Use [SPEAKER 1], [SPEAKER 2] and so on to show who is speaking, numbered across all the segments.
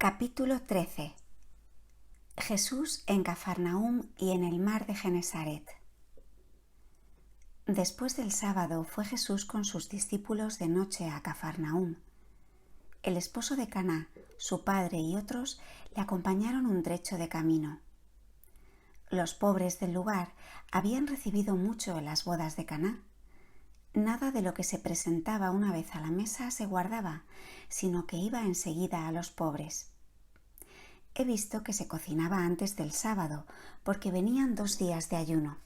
[SPEAKER 1] Capítulo 13. Jesús en Cafarnaúm y en el mar de Genesaret. Después del sábado fue Jesús con sus discípulos de noche a Cafarnaúm. El esposo de Caná, su padre y otros le acompañaron un trecho de camino. Los pobres del lugar habían recibido mucho en las bodas de Caná. Nada de lo que se presentaba una vez a la mesa se guardaba, sino que iba enseguida a los pobres. He visto que se cocinaba antes del sábado, porque venían 2 días de ayuno.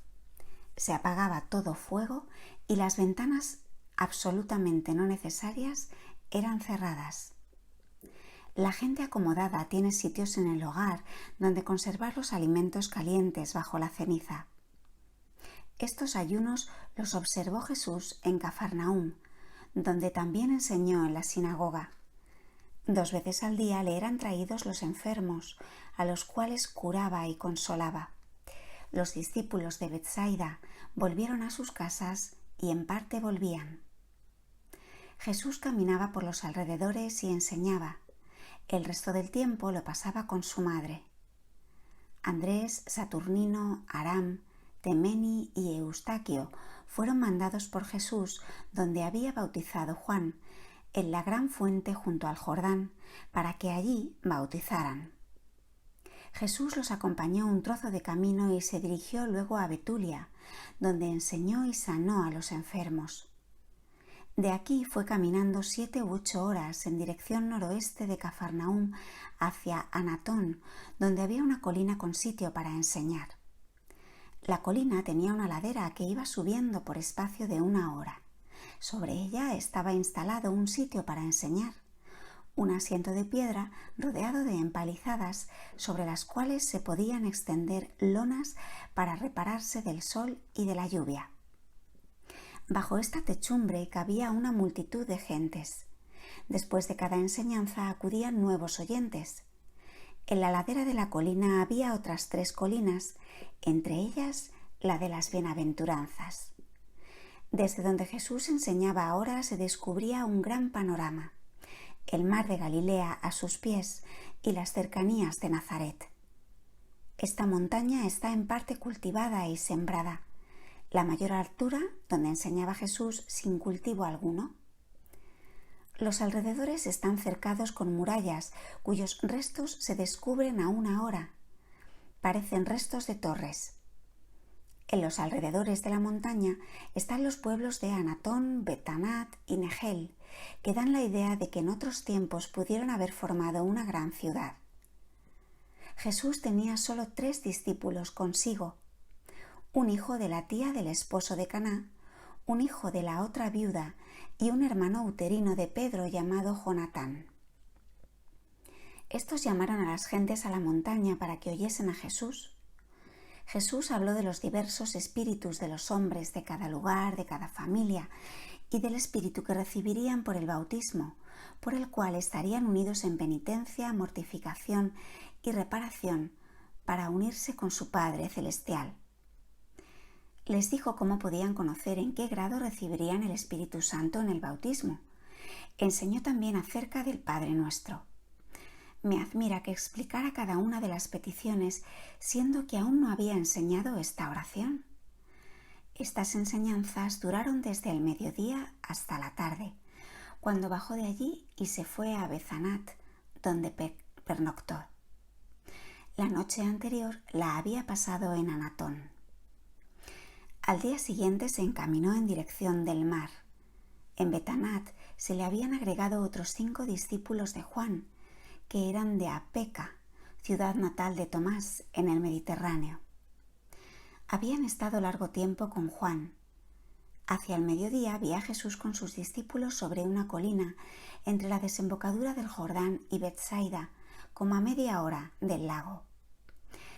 [SPEAKER 1] Se apagaba todo fuego y las ventanas absolutamente no necesarias eran cerradas. La gente acomodada tiene sitios en el hogar donde conservar los alimentos calientes bajo la ceniza. Estos ayunos los observó Jesús en Cafarnaúm, donde también enseñó en la sinagoga. 2 veces al día le eran traídos los enfermos, a los cuales curaba y consolaba. Los discípulos de Betsaida volvieron a sus casas y en parte volvían. Jesús caminaba por los alrededores y enseñaba. El resto del tiempo lo pasaba con su madre. Andrés, Saturnino, Aram, Temeni y Eustaquio fueron mandados por Jesús donde había bautizado Juan, en la gran fuente junto al Jordán, para que allí bautizaran. Jesús los acompañó un trozo de camino y se dirigió luego a Betulia, donde enseñó y sanó a los enfermos. De aquí fue caminando 7 u 8 horas en dirección noroeste de Cafarnaúm hacia Anatón, donde había una colina con sitio para enseñar. La colina tenía una ladera que iba subiendo por espacio de 1 hora. Sobre ella estaba instalado un sitio para enseñar, un asiento de piedra rodeado de empalizadas sobre las cuales se podían extender lonas para repararse del sol y de la lluvia. Bajo esta techumbre cabía una multitud de gentes. Después de cada enseñanza acudían nuevos oyentes. En la ladera de la colina había otras 3 colinas, entre ellas la de las bienaventuranzas. Desde donde Jesús enseñaba ahora se descubría un gran panorama, el mar de Galilea a sus pies y las cercanías de Nazaret. Esta montaña está en parte cultivada y sembrada, la mayor altura donde enseñaba Jesús sin cultivo alguno. Los alrededores están cercados con murallas cuyos restos se descubren aún ahora. Parecen restos de torres. En los alrededores de la montaña están los pueblos de Anatón, Betanat y Negel, que dan la idea de que en otros tiempos pudieron haber formado una gran ciudad. Jesús tenía solo 3 discípulos consigo: un hijo de la tía del esposo de Caná, un hijo de la otra viuda y un hermano uterino de Pedro llamado Jonatán. Estos llamaron a las gentes a la montaña para que oyesen a Jesús. Jesús habló de los diversos espíritus de los hombres de cada lugar, de cada familia, y del espíritu que recibirían por el bautismo, por el cual estarían unidos en penitencia, mortificación y reparación para unirse con su Padre Celestial. Les dijo cómo podían conocer en qué grado recibirían el Espíritu Santo en el bautismo. Enseñó también acerca del Padre Nuestro. Me admira que explicara cada una de las peticiones, siendo que aún no había enseñado esta oración. Estas enseñanzas duraron desde el mediodía hasta la tarde, cuando bajó de allí y se fue a Bethanat, donde pernoctó. La noche anterior la había pasado en Anatón. Al día siguiente se encaminó en dirección del mar. En Betanat se le habían agregado otros 5 discípulos de Juan, que eran de Apeca, ciudad natal de Tomás, en el Mediterráneo. Habían estado largo tiempo con Juan. Hacia el mediodía vi a Jesús con sus discípulos sobre una colina entre la desembocadura del Jordán y Betsaida, como a media hora del lago.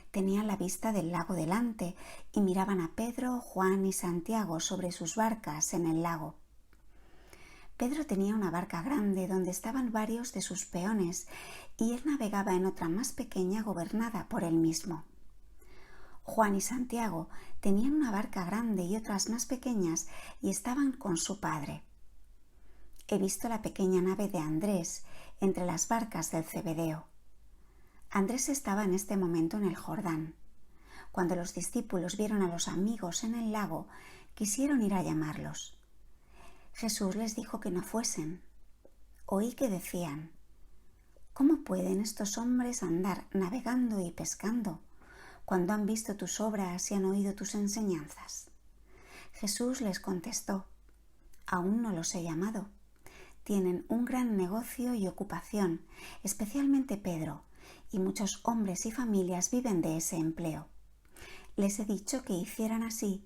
[SPEAKER 1] Tenían la vista del lago delante y miraban a Pedro, Juan y Santiago sobre sus barcas en el lago. Pedro tenía una barca grande donde estaban varios de sus peones y él navegaba en otra más pequeña gobernada por él mismo. Juan y Santiago tenían una barca grande y otras más pequeñas y estaban con su padre. He visto la pequeña nave de Andrés entre las barcas del Zebedeo. Andrés estaba en este momento en el Jordán. Cuando los discípulos vieron a los amigos en el lago, quisieron ir a llamarlos. Jesús les dijo que no fuesen. Oí que decían: ¿cómo pueden estos hombres andar navegando y pescando cuando han visto tus obras y han oído tus enseñanzas? Jesús les contestó: aún no los he llamado. Tienen un gran negocio y ocupación, especialmente Pedro, y muchos hombres y familias viven de ese empleo. Les he dicho que hicieran así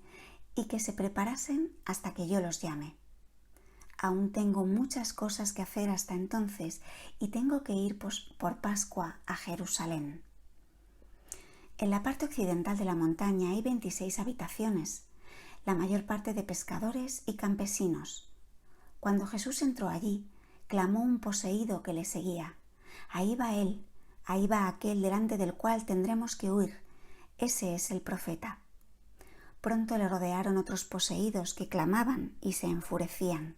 [SPEAKER 1] y que se preparasen hasta que yo los llame. Aún tengo muchas cosas que hacer hasta entonces y tengo que ir por Pascua a Jerusalén. En la parte occidental de la montaña hay 26 habitaciones, la mayor parte de pescadores y campesinos. Cuando Jesús entró allí, clamó un poseído que le seguía: ahí va él, ahí va aquel delante del cual tendremos que huir, ese es el profeta. Pronto le rodearon otros poseídos que clamaban y se enfurecían.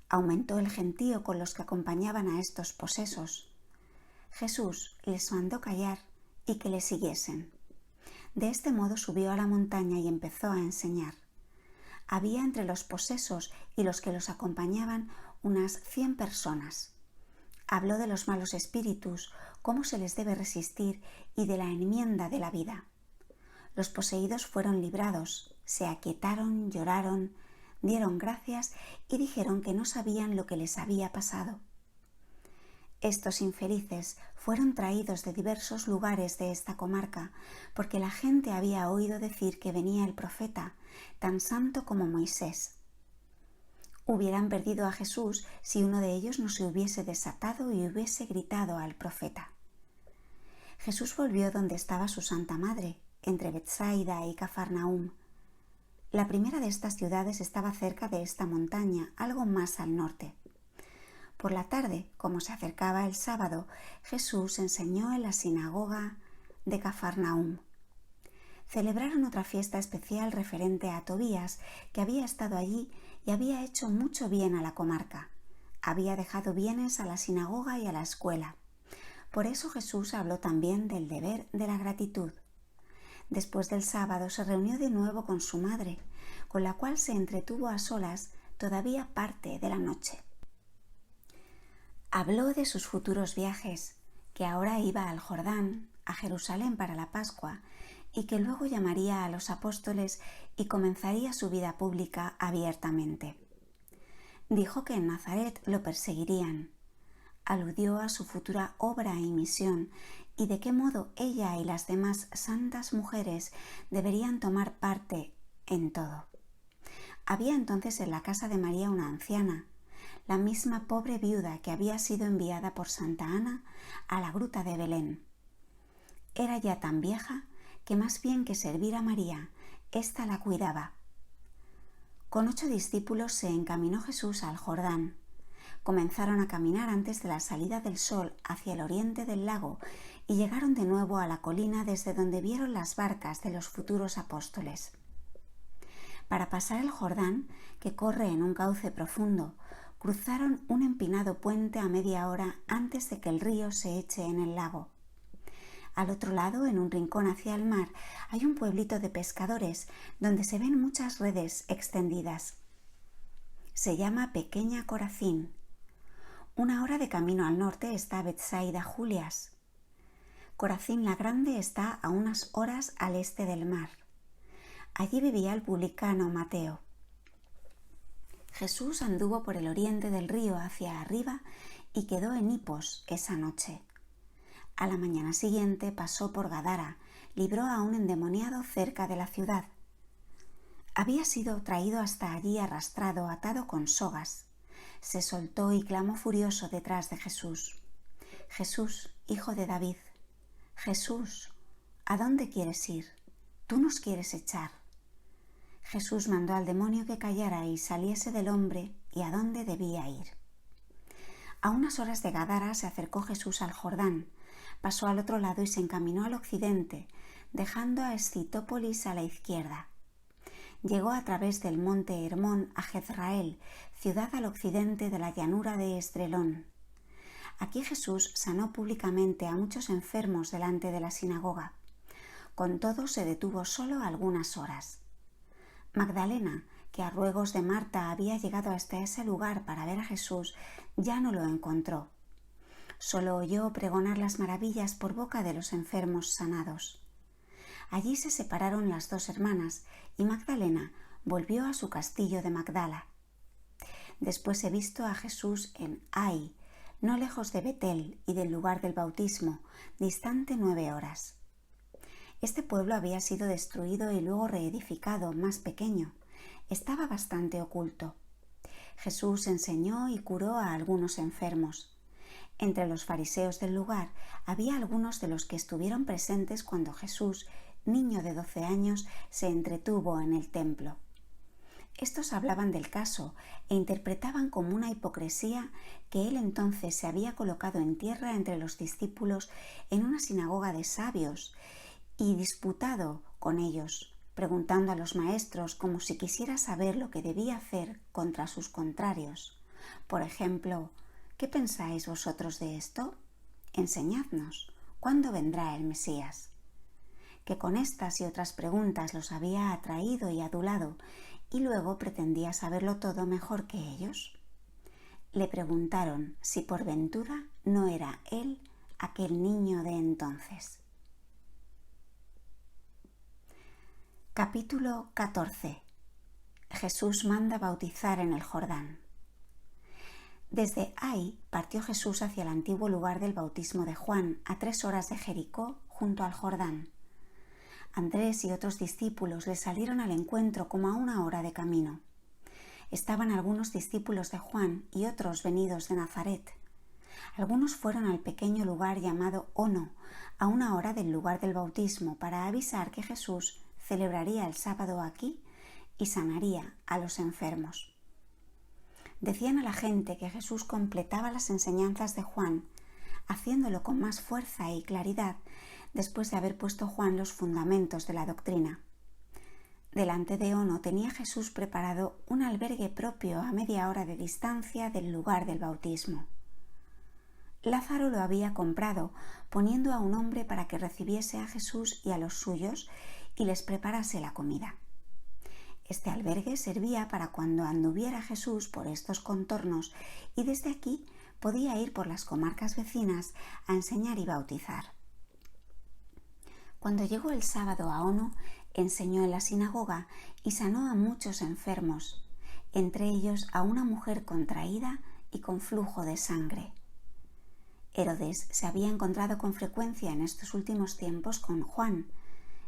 [SPEAKER 1] Aumentó el gentío con los que acompañaban a estos posesos. Jesús les mandó callar y que le siguiesen. De este modo subió a la montaña y empezó a enseñar. Había entre los posesos y los que los acompañaban unas 100 personas. Habló de los malos espíritus, cómo se les debe resistir y de la enmienda de la vida. Los poseídos fueron librados, se aquietaron, lloraron, dieron gracias y dijeron que no sabían lo que les había pasado. Estos infelices fueron traídos de diversos lugares de esta comarca, porque la gente había oído decir que venía el profeta, tan santo como Moisés. Hubieran perdido a Jesús si uno de ellos no se hubiese desatado y hubiese gritado al profeta. Jesús volvió donde estaba su Santa Madre, entre Betsaida y Cafarnaúm. La primera de estas ciudades estaba cerca de esta montaña, algo más al norte. Por la tarde, como se acercaba el sábado, Jesús enseñó en la sinagoga de Cafarnaúm. Celebraron otra fiesta especial referente a Tobías, que había estado allí y había hecho mucho bien a la comarca. Había dejado bienes a la sinagoga y a la escuela. Por eso Jesús habló también del deber de la gratitud. Después del sábado se reunió de nuevo con su madre, con la cual se entretuvo a solas todavía parte de la noche. Habló de sus futuros viajes, que ahora iba al Jordán, a Jerusalén para la Pascua, y que luego llamaría a los apóstoles y comenzaría su vida pública abiertamente. Dijo que en Nazaret lo perseguirían. Aludió a su futura obra y misión y de qué modo ella y las demás santas mujeres deberían tomar parte en todo. Había entonces en la casa de María una anciana, la misma pobre viuda que había sido enviada por Santa Ana a la gruta de Belén. Era ya tan vieja que más bien que servir a María, ésta la cuidaba. Con 8 discípulos se encaminó Jesús al Jordán. Comenzaron a caminar antes de la salida del sol hacia el oriente del lago y llegaron de nuevo a la colina desde donde vieron las barcas de los futuros apóstoles. Para pasar el Jordán, que corre en un cauce profundo, cruzaron un empinado puente a media hora antes de que el río se eche en el lago. Al otro lado, en un rincón hacia el mar, hay un pueblito de pescadores donde se ven muchas redes extendidas. Se llama Pequeña Corazín. 1 hora de camino al norte está Betsaida Julias. Corazín la Grande está a unas horas al este del mar. Allí vivía el publicano Mateo. Jesús anduvo por el oriente del río hacia arriba y quedó en Hipos esa noche. A la mañana siguiente pasó por Gadara, libró a un endemoniado cerca de la ciudad. Había sido traído hasta allí arrastrado, atado con sogas. Se soltó y clamó furioso detrás de Jesús: Jesús, hijo de David, Jesús, ¿a dónde quieres ir? ¿Tú nos quieres echar? Jesús mandó al demonio que callara y saliese del hombre y a dónde debía ir. A unas horas de Gadara se acercó Jesús al Jordán, pasó al otro lado y se encaminó al occidente, dejando a Escitópolis a la izquierda. Llegó a través del monte Hermón a Jezrael, ciudad al occidente de la llanura de Esdrelón. Aquí Jesús sanó públicamente a muchos enfermos delante de la sinagoga. Con todo se detuvo solo algunas horas. Magdalena, que a ruegos de Marta había llegado hasta ese lugar para ver a Jesús, ya no lo encontró. Solo oyó pregonar las maravillas por boca de los enfermos sanados. Allí se separaron las dos hermanas y Magdalena volvió a su castillo de Magdala. Después he visto a Jesús en Ai, no lejos de Betel y del lugar del bautismo, distante 9 horas. Este pueblo había sido destruido y luego reedificado, más pequeño. Estaba bastante oculto. Jesús enseñó y curó a algunos enfermos. Entre los fariseos del lugar había algunos de los que estuvieron presentes cuando Jesús, niño de 12 años, se entretuvo en el templo. Estos hablaban del caso e interpretaban como una hipocresía que él entonces se había colocado en tierra entre los discípulos en una sinagoga de sabios y disputado con ellos, preguntando a los maestros como si quisiera saber lo que debía hacer contra sus contrarios. Por ejemplo, ¿qué pensáis vosotros de esto? Enseñadnos, ¿cuándo vendrá el Mesías? Que con estas y otras preguntas los había atraído y adulado, y luego pretendía saberlo todo mejor que ellos. Le preguntaron si por ventura no era él aquel niño de entonces. Capítulo 14. Jesús manda bautizar en el Jordán. Desde Ai partió Jesús hacia el antiguo lugar del bautismo de Juan, a 3 horas de Jericó, junto al Jordán. Andrés y otros discípulos le salieron al encuentro como a 1 hora de camino. Estaban algunos discípulos de Juan y otros venidos de Nazaret. Algunos fueron al pequeño lugar llamado Ono, a 1 hora del lugar del bautismo, para avisar que Jesús celebraría el sábado aquí y sanaría a los enfermos. Decían a la gente que Jesús completaba las enseñanzas de Juan, haciéndolo con más fuerza y claridad después de haber puesto Juan los fundamentos de la doctrina. Delante de Ono tenía Jesús preparado un albergue propio a media hora de distancia del lugar del bautismo. Lázaro lo había comprado, poniendo a un hombre para que recibiese a Jesús y a los suyos y les preparase la comida. Este albergue servía para cuando anduviera Jesús por estos contornos y desde aquí podía ir por las comarcas vecinas a enseñar y bautizar. Cuando llegó el sábado a Ono, enseñó en la sinagoga y sanó a muchos enfermos, entre ellos a una mujer contraída y con flujo de sangre. Herodes se había encontrado con frecuencia en estos últimos tiempos con Juan,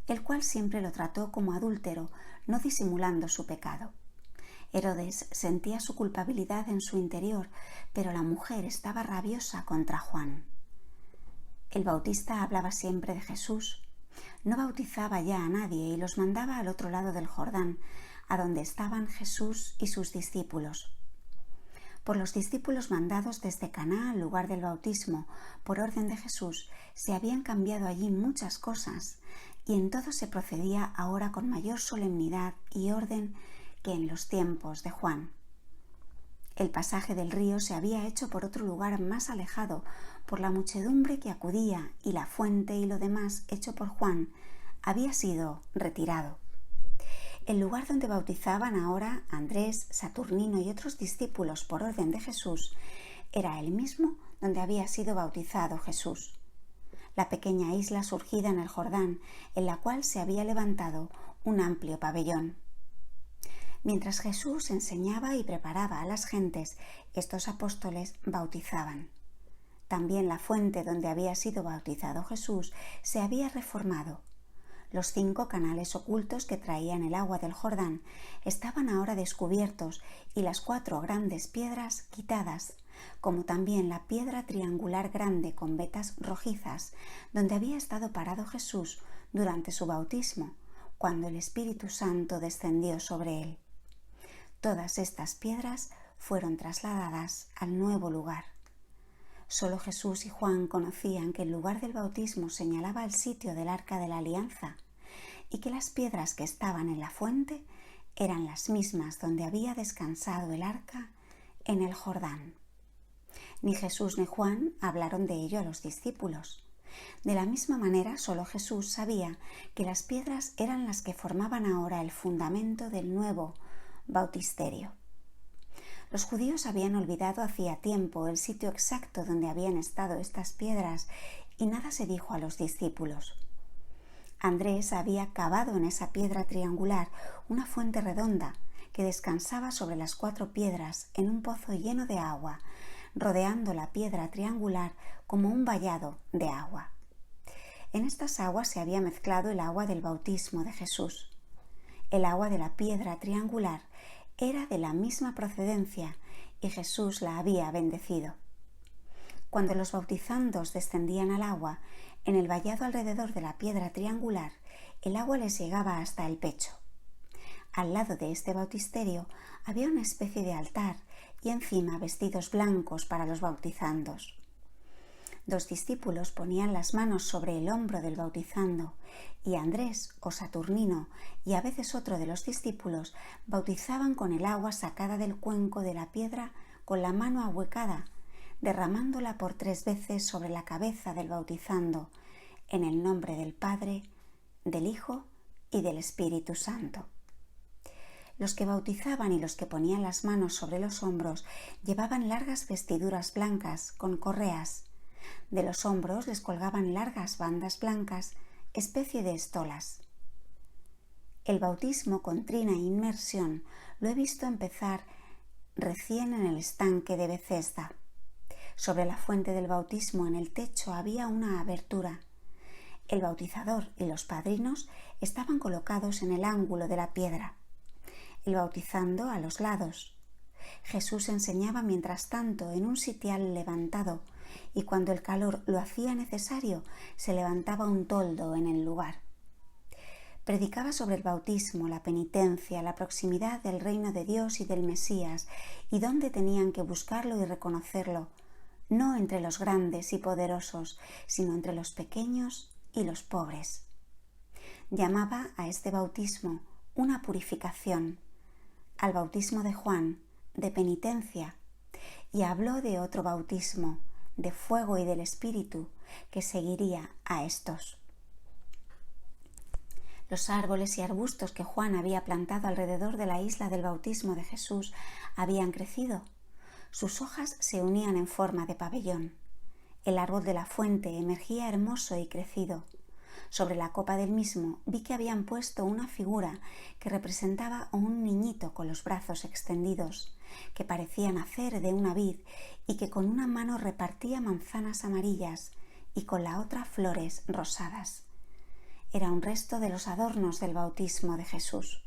[SPEAKER 1] el cual siempre lo trató como adúltero, no disimulando su pecado. Herodes sentía su culpabilidad en su interior, pero la mujer estaba rabiosa contra Juan. El bautista hablaba siempre de Jesús. No bautizaba ya a nadie y los mandaba al otro lado del Jordán, a donde estaban Jesús y sus discípulos. Por los discípulos mandados desde Caná al lugar del bautismo, por orden de Jesús, se habían cambiado allí muchas cosas, y en todo se procedía ahora con mayor solemnidad y orden que en los tiempos de Juan. El pasaje del río se había hecho por otro lugar más alejado, por la muchedumbre que acudía, y la fuente y lo demás hecho por Juan había sido retirado. El lugar donde bautizaban ahora Andrés, Saturnino y otros discípulos por orden de Jesús era el mismo donde había sido bautizado Jesús. La pequeña isla surgida en el Jordán, en la cual se había levantado un amplio pabellón. Mientras Jesús enseñaba y preparaba a las gentes, estos apóstoles bautizaban. También la fuente donde había sido bautizado Jesús se había reformado. Los 5 canales ocultos que traían el agua del Jordán estaban ahora descubiertos y las 4 grandes piedras quitadas, como también la piedra triangular grande con vetas rojizas, donde había estado parado Jesús durante su bautismo, cuando el Espíritu Santo descendió sobre él. Todas estas piedras fueron trasladadas al nuevo lugar. Solo Jesús y Juan conocían que el lugar del bautismo señalaba el sitio del Arca de la Alianza y que las piedras que estaban en la fuente eran las mismas donde había descansado el Arca en el Jordán. Ni Jesús ni Juan hablaron de ello a los discípulos. De la misma manera, solo Jesús sabía que las piedras eran las que formaban ahora el fundamento del nuevo bautisterio. Los judíos habían olvidado hacía tiempo el sitio exacto donde habían estado estas piedras y nada se dijo a los discípulos. Andrés había cavado en esa piedra triangular una fuente redonda que descansaba sobre las 4 piedras en un pozo lleno de agua, rodeando la piedra triangular como un vallado de agua. En estas aguas se había mezclado el agua del bautismo de Jesús. El agua de la piedra triangular era de la misma procedencia y Jesús la había bendecido. Cuando los bautizandos descendían al agua, en el vallado alrededor de la piedra triangular, el agua les llegaba hasta el pecho. Al lado de este bautisterio había una especie de altar y encima vestidos blancos para los bautizandos. 2 discípulos ponían las manos sobre el hombro del bautizando y Andrés o Saturnino y a veces otro de los discípulos bautizaban con el agua sacada del cuenco de la piedra con la mano ahuecada, derramándola por 3 veces sobre la cabeza del bautizando, en el nombre del Padre, del Hijo y del Espíritu Santo. Los que bautizaban y los que ponían las manos sobre los hombros llevaban largas vestiduras blancas con correas. De los hombros les colgaban largas bandas blancas, especie de estolas. El bautismo con trina e inmersión lo he visto empezar recién en el estanque de Bethesda. Sobre la fuente del bautismo en el techo había una abertura. El bautizador y los padrinos estaban colocados en el ángulo de la piedra, el bautizando a los lados. Jesús enseñaba mientras tanto en un sitial levantado y cuando el calor lo hacía necesario se levantaba un toldo en el lugar. Predicaba sobre el bautismo, la penitencia, la proximidad del reino de Dios y del Mesías y dónde tenían que buscarlo y reconocerlo, no entre los grandes y poderosos, sino entre los pequeños y los pobres. Llamaba a este bautismo una purificación, al bautismo de Juan, de penitencia, y habló de otro bautismo, de fuego y del Espíritu, que seguiría a estos. Los árboles y arbustos que Juan había plantado alrededor de la isla del bautismo de Jesús habían crecido. Sus hojas se unían en forma de pabellón. El árbol de la fuente emergía hermoso y crecido. Sobre la copa del mismo vi que habían puesto una figura que representaba a un niñito con los brazos extendidos, que parecía nacer de una vid y que con una mano repartía manzanas amarillas y con la otra flores rosadas. Era un resto de los adornos del bautismo de Jesús.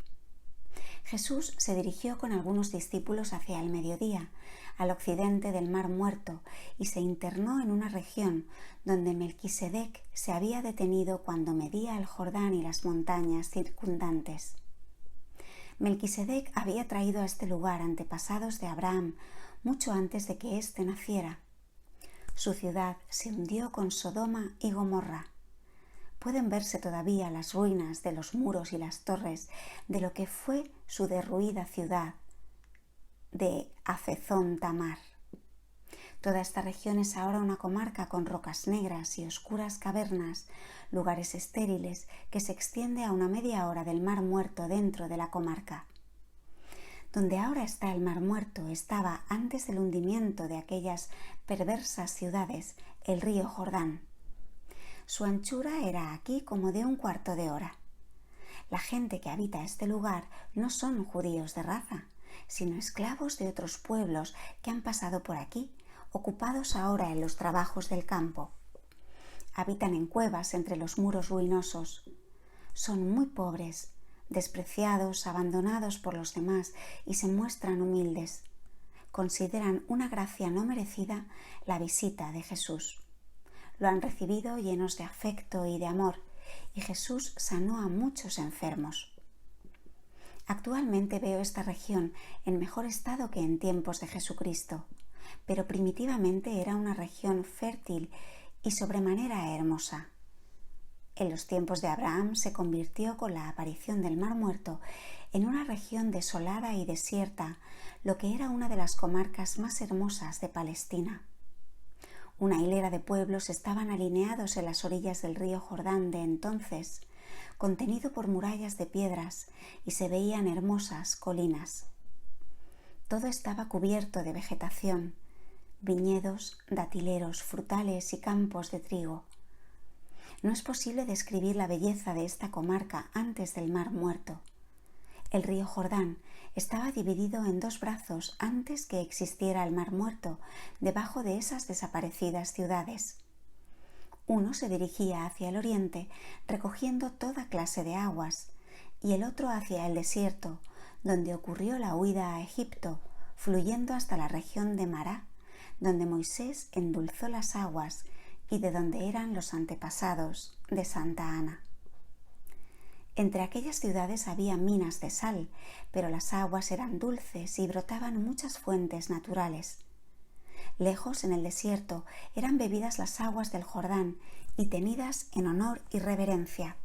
[SPEAKER 1] Jesús se dirigió con algunos discípulos hacia el mediodía, al occidente del Mar Muerto, y se internó en una región donde Melquisedec se había detenido cuando medía el Jordán y las montañas circundantes. Melquisedec había traído a este lugar antepasados de Abraham mucho antes de que éste naciera. Su ciudad se hundió con Sodoma y Gomorra. Pueden verse todavía las ruinas de los muros y las torres de lo que fue su derruida ciudad de Hazezón Tamar. Toda esta región es ahora una comarca con rocas negras y oscuras cavernas, lugares estériles que se extiende a una media hora del Mar Muerto dentro de la comarca. Donde ahora está el Mar Muerto estaba antes del hundimiento de aquellas perversas ciudades el río Jordán. Su anchura era aquí como de un cuarto de hora. La gente que habita este lugar no son judíos de raza, sino esclavos de otros pueblos que han pasado por aquí, ocupados ahora en los trabajos del campo. Habitan en cuevas entre los muros ruinosos. Son muy pobres, despreciados, abandonados por los demás y se muestran humildes. Consideran una gracia no merecida la visita de Jesús. Lo han recibido llenos de afecto y de amor, y Jesús sanó a muchos enfermos. Actualmente veo esta región en mejor estado que en tiempos de Jesucristo, pero primitivamente era una región fértil y sobremanera hermosa. En los tiempos de Abraham se convirtió con la aparición del Mar Muerto en una región desolada y desierta, lo que era una de las comarcas más hermosas de Palestina. Una hilera de pueblos estaban alineados en las orillas del río Jordán de entonces, contenido por murallas de piedras, y se veían hermosas colinas. Todo estaba cubierto de vegetación, viñedos, datileros, frutales y campos de trigo. No es posible describir la belleza de esta comarca antes del Mar Muerto. El río Jordán estaba dividido en dos brazos antes que existiera el Mar Muerto debajo de esas desaparecidas ciudades. Uno se dirigía hacia el oriente, recogiendo toda clase de aguas, y el otro hacia el desierto, donde ocurrió la huida a Egipto, fluyendo hasta la región de Mará, donde Moisés endulzó las aguas y de donde eran los antepasados de Santa Ana. Entre aquellas ciudades había minas de sal, pero las aguas eran dulces y brotaban muchas fuentes naturales. Lejos, en el desierto, eran bebidas las aguas del Jordán y tenidas en honor y reverencia.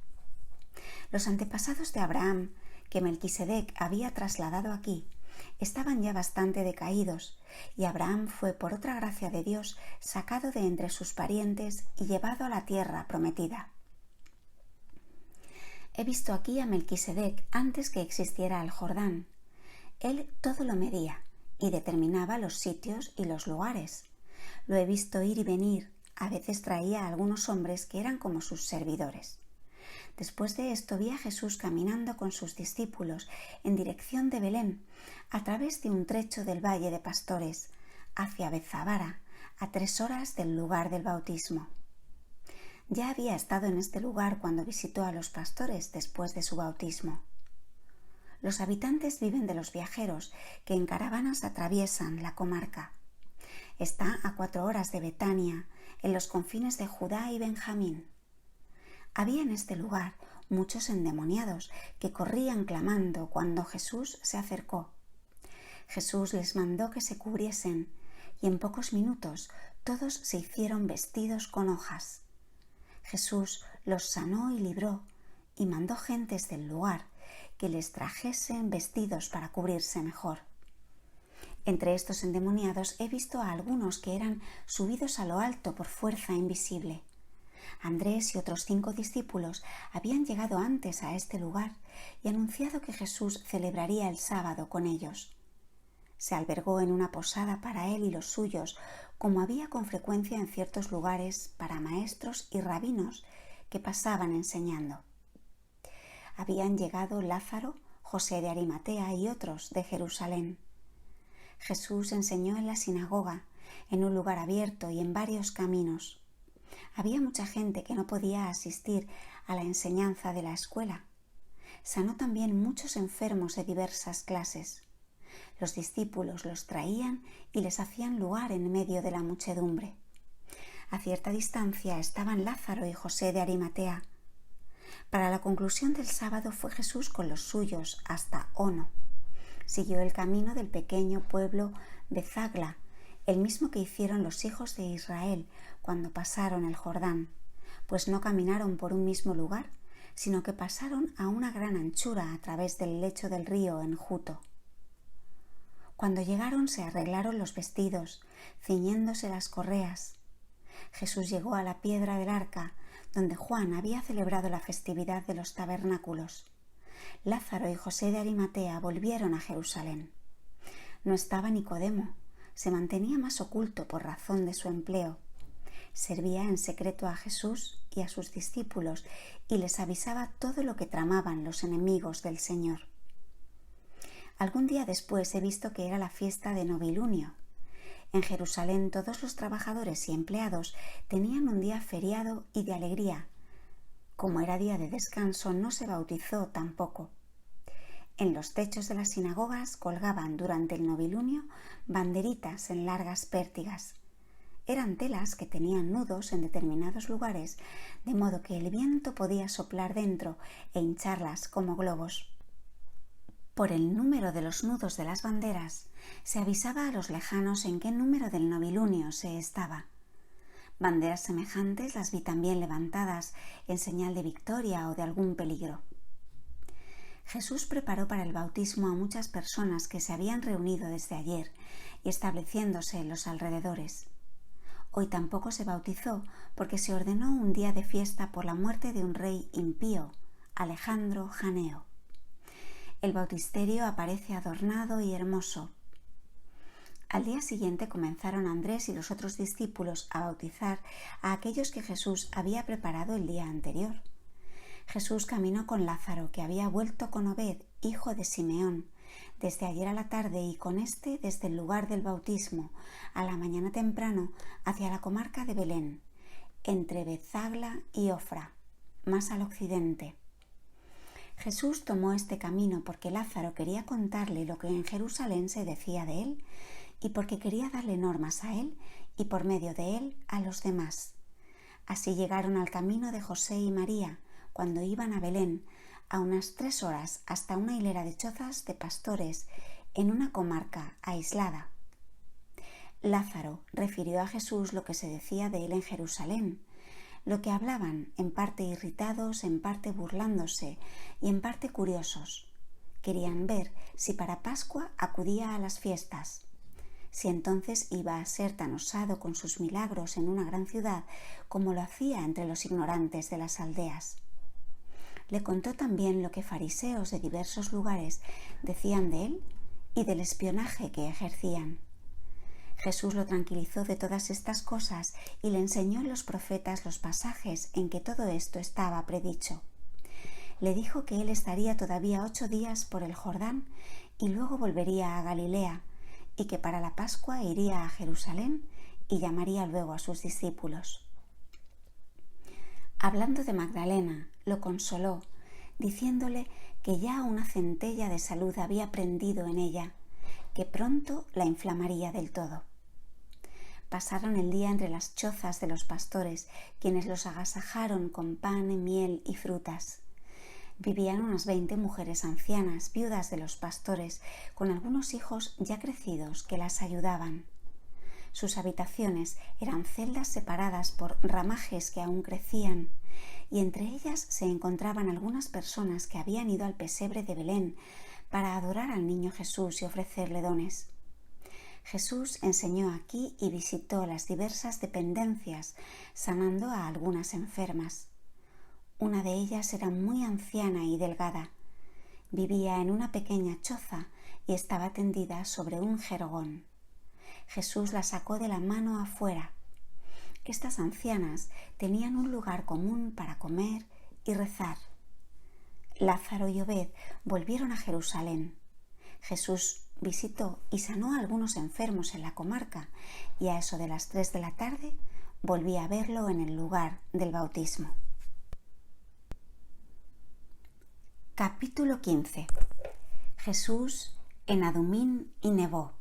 [SPEAKER 1] Los antepasados de Abraham, que Melquisedec había trasladado aquí, estaban ya bastante decaídos, y Abraham fue, por otra gracia de Dios, sacado de entre sus parientes y llevado a la tierra prometida. He visto aquí a Melquisedec antes que existiera el Jordán. Él todo lo medía y determinaba los sitios y los lugares. Lo he visto ir y venir, a veces traía a algunos hombres que eran como sus servidores. Después de esto vi a Jesús caminando con sus discípulos en dirección de Belén, a través de un trecho del Valle de Pastores, hacia Betzabara, a 3 horas del lugar del bautismo. Ya había estado en este lugar cuando visitó a los pastores después de su bautismo. Los habitantes viven de los viajeros que en caravanas atraviesan la comarca. Está a 4 horas de Betania, en los confines de Judá y Benjamín. Había en este lugar muchos endemoniados que corrían clamando cuando Jesús se acercó. Jesús les mandó que se cubriesen, y en pocos minutos todos se hicieron vestidos con hojas. Jesús los sanó y libró, y mandó gentes del lugar que les trajesen vestidos para cubrirse mejor. Entre estos endemoniados he visto a algunos que eran subidos a lo alto por fuerza invisible. Andrés y otros 5 discípulos habían llegado antes a este lugar y anunciado que Jesús celebraría el sábado con ellos. Se albergó en una posada para él y los suyos, como había con frecuencia en ciertos lugares para maestros y rabinos que pasaban enseñando. Habían llegado Lázaro, José de Arimatea y otros de Jerusalén. Jesús enseñó en la sinagoga, en un lugar abierto y en varios caminos. Había mucha gente que no podía asistir a la enseñanza de la escuela. Sanó también muchos enfermos de diversas clases. Los discípulos los traían y les hacían lugar en medio de la muchedumbre. A cierta distancia estaban Lázaro y José de Arimatea. Para la conclusión del sábado fue Jesús con los suyos hasta Ono. Siguió el camino del pequeño pueblo Betzagla, el mismo que hicieron los hijos de Israel cuando pasaron el Jordán, pues no caminaron por un mismo lugar, sino que pasaron a una gran anchura a través del lecho del río enjuto. Cuando llegaron se arreglaron los vestidos, ciñéndose las correas. Jesús llegó a la piedra del arca, donde Juan había celebrado la festividad de los tabernáculos. Lázaro y José de Arimatea volvieron a Jerusalén. No estaba Nicodemo, se mantenía más oculto por razón de su empleo. Servía en secreto a Jesús y a sus discípulos y les avisaba todo lo que tramaban los enemigos del Señor. Algún día después he visto que era la fiesta de Novilunio. En Jerusalén todos los trabajadores y empleados tenían un día feriado y de alegría. Como era día de descanso, no se bautizó tampoco. En los techos de las sinagogas colgaban durante el novilunio banderitas en largas pértigas. Eran telas que tenían nudos en determinados lugares, de modo que el viento podía soplar dentro e hincharlas como globos. Por el número de los nudos de las banderas se avisaba a los lejanos en qué número del novilunio se estaba. Banderas semejantes las vi también levantadas en señal de victoria o de algún peligro. Jesús preparó para el bautismo a muchas personas que se habían reunido desde ayer y estableciéndose en los alrededores. Hoy tampoco se bautizó porque se ordenó un día de fiesta por la muerte de un rey impío, Alejandro Janeo. El bautisterio aparece adornado y hermoso. Al día siguiente comenzaron Andrés y los otros discípulos a bautizar a aquellos que Jesús había preparado el día anterior. Jesús caminó con Lázaro, que había vuelto con Obed, hijo de Simeón, desde ayer a la tarde, y con éste desde el lugar del bautismo, a la mañana temprano, hacia la comarca de Belén, entre Betzagla y Ofra, más al occidente. Jesús tomó este camino porque Lázaro quería contarle lo que en Jerusalén se decía de él, y porque quería darle normas a él y por medio de él a los demás. Así llegaron al camino de José y María, cuando iban a Belén, a unas 3 horas, hasta una hilera de chozas de pastores en una comarca aislada. Lázaro refirió a Jesús lo que se decía de él en Jerusalén, lo que hablaban, en parte irritados, en parte burlándose y en parte curiosos. Querían ver si para Pascua acudía a las fiestas, si entonces iba a ser tan osado con sus milagros en una gran ciudad como lo hacía entre los ignorantes de las aldeas. Le contó también lo que fariseos de diversos lugares decían de él y del espionaje que ejercían. Jesús lo tranquilizó de todas estas cosas y le enseñó en los profetas los pasajes en que todo esto estaba predicho. Le dijo que él estaría todavía 8 días por el Jordán y luego volvería a Galilea, y que para la Pascua iría a Jerusalén y llamaría luego a sus discípulos. Hablando de Magdalena, lo consoló, diciéndole que ya una centella de salud había prendido en ella, que pronto la inflamaría del todo. Pasaron el día entre las chozas de los pastores, quienes los agasajaron con pan, miel y frutas. Vivían unas 20 mujeres ancianas, viudas de los pastores, con algunos hijos ya crecidos que las ayudaban. Sus habitaciones eran celdas separadas por ramajes que aún crecían, y entre ellas se encontraban algunas personas que habían ido al pesebre de Belén para adorar al niño Jesús y ofrecerle dones. Jesús enseñó aquí y visitó las diversas dependencias, sanando a algunas enfermas. Una de ellas era muy anciana y delgada. Vivía en una pequeña choza y estaba tendida sobre un jergón. Jesús la sacó de la mano afuera. Estas ancianas tenían un lugar común para comer y rezar. Lázaro y Obed volvieron a Jerusalén. Jesús visitó y sanó a algunos enfermos en la comarca, y a eso de las 3 de la tarde volví a verlo en el lugar del bautismo. Capítulo 15. Jesús en Adumín y Nebó.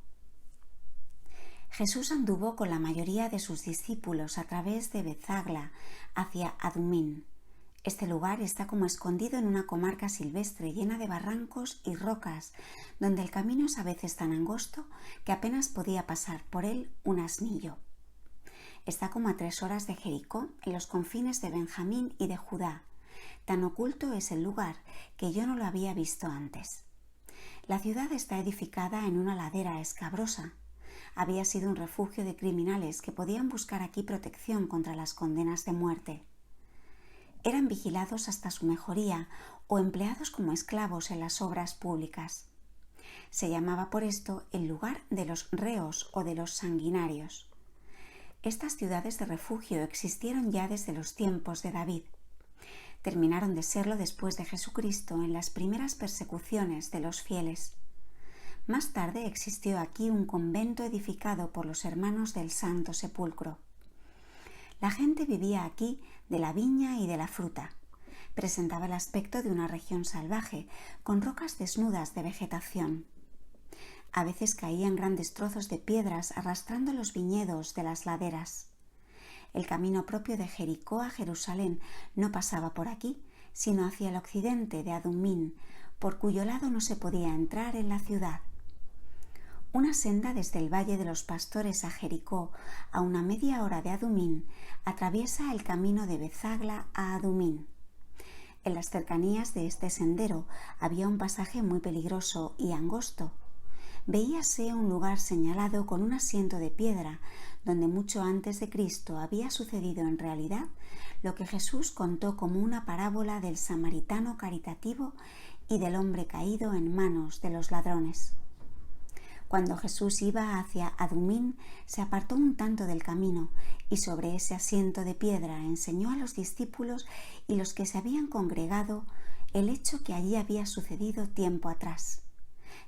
[SPEAKER 1] Jesús anduvo con la mayoría de sus discípulos a través de Betzagla hacia Adumín. Este lugar está como escondido en una comarca silvestre llena de barrancos y rocas, donde el camino es a veces tan angosto que apenas podía pasar por él un asnillo. Está como a 3 horas de Jericó, en los confines de Benjamín y de Judá. Tan oculto es el lugar que yo no lo había visto antes. La ciudad está edificada en una ladera escabrosa. Había sido un refugio de criminales que podían buscar aquí protección contra las condenas de muerte. Eran vigilados hasta su mejoría o empleados como esclavos en las obras públicas. Se llamaba por esto el lugar de los reos o de los sanguinarios. Estas ciudades de refugio existieron ya desde los tiempos de David. Terminaron de serlo después de Jesucristo en las primeras persecuciones de los fieles. Más tarde existió aquí un convento edificado por los hermanos del Santo Sepulcro. La gente vivía aquí de la viña y de la fruta. Presentaba el aspecto de una región salvaje, con rocas desnudas de vegetación. A veces caían grandes trozos de piedras arrastrando los viñedos de las laderas. El camino propio de Jericó a Jerusalén no pasaba por aquí, sino hacia el occidente de Adumín, por cuyo lado no se podía entrar en la ciudad. Una senda desde el Valle de los Pastores a Jericó, a una media hora de Adumín, atraviesa el camino de Betzagla a Adumín. En las cercanías de este sendero había un pasaje muy peligroso y angosto. Veíase un lugar señalado con un asiento de piedra, donde mucho antes de Cristo había sucedido en realidad lo que Jesús contó como una parábola del samaritano caritativo y del hombre caído en manos de los ladrones. Cuando Jesús iba hacia Adumín, se apartó un tanto del camino y sobre ese asiento de piedra enseñó a los discípulos y los que se habían congregado el hecho que allí había sucedido tiempo atrás.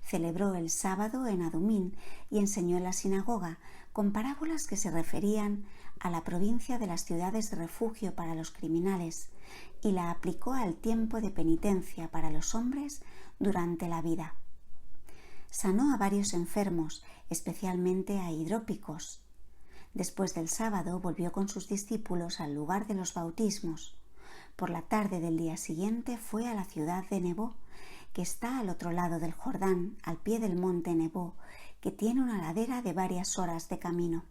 [SPEAKER 1] Celebró el sábado en Adumín y enseñó en la sinagoga con parábolas que se referían a la provincia de las ciudades de refugio para los criminales y la aplicó al tiempo de penitencia para los hombres durante la vida. Sanó a varios enfermos, especialmente a hidrópicos. Después del sábado volvió con sus discípulos al lugar de los bautismos. Por la tarde del día siguiente fue a la ciudad de Nebo, que está al otro lado del Jordán, al pie del monte Nebo, que tiene una ladera de varias horas de camino.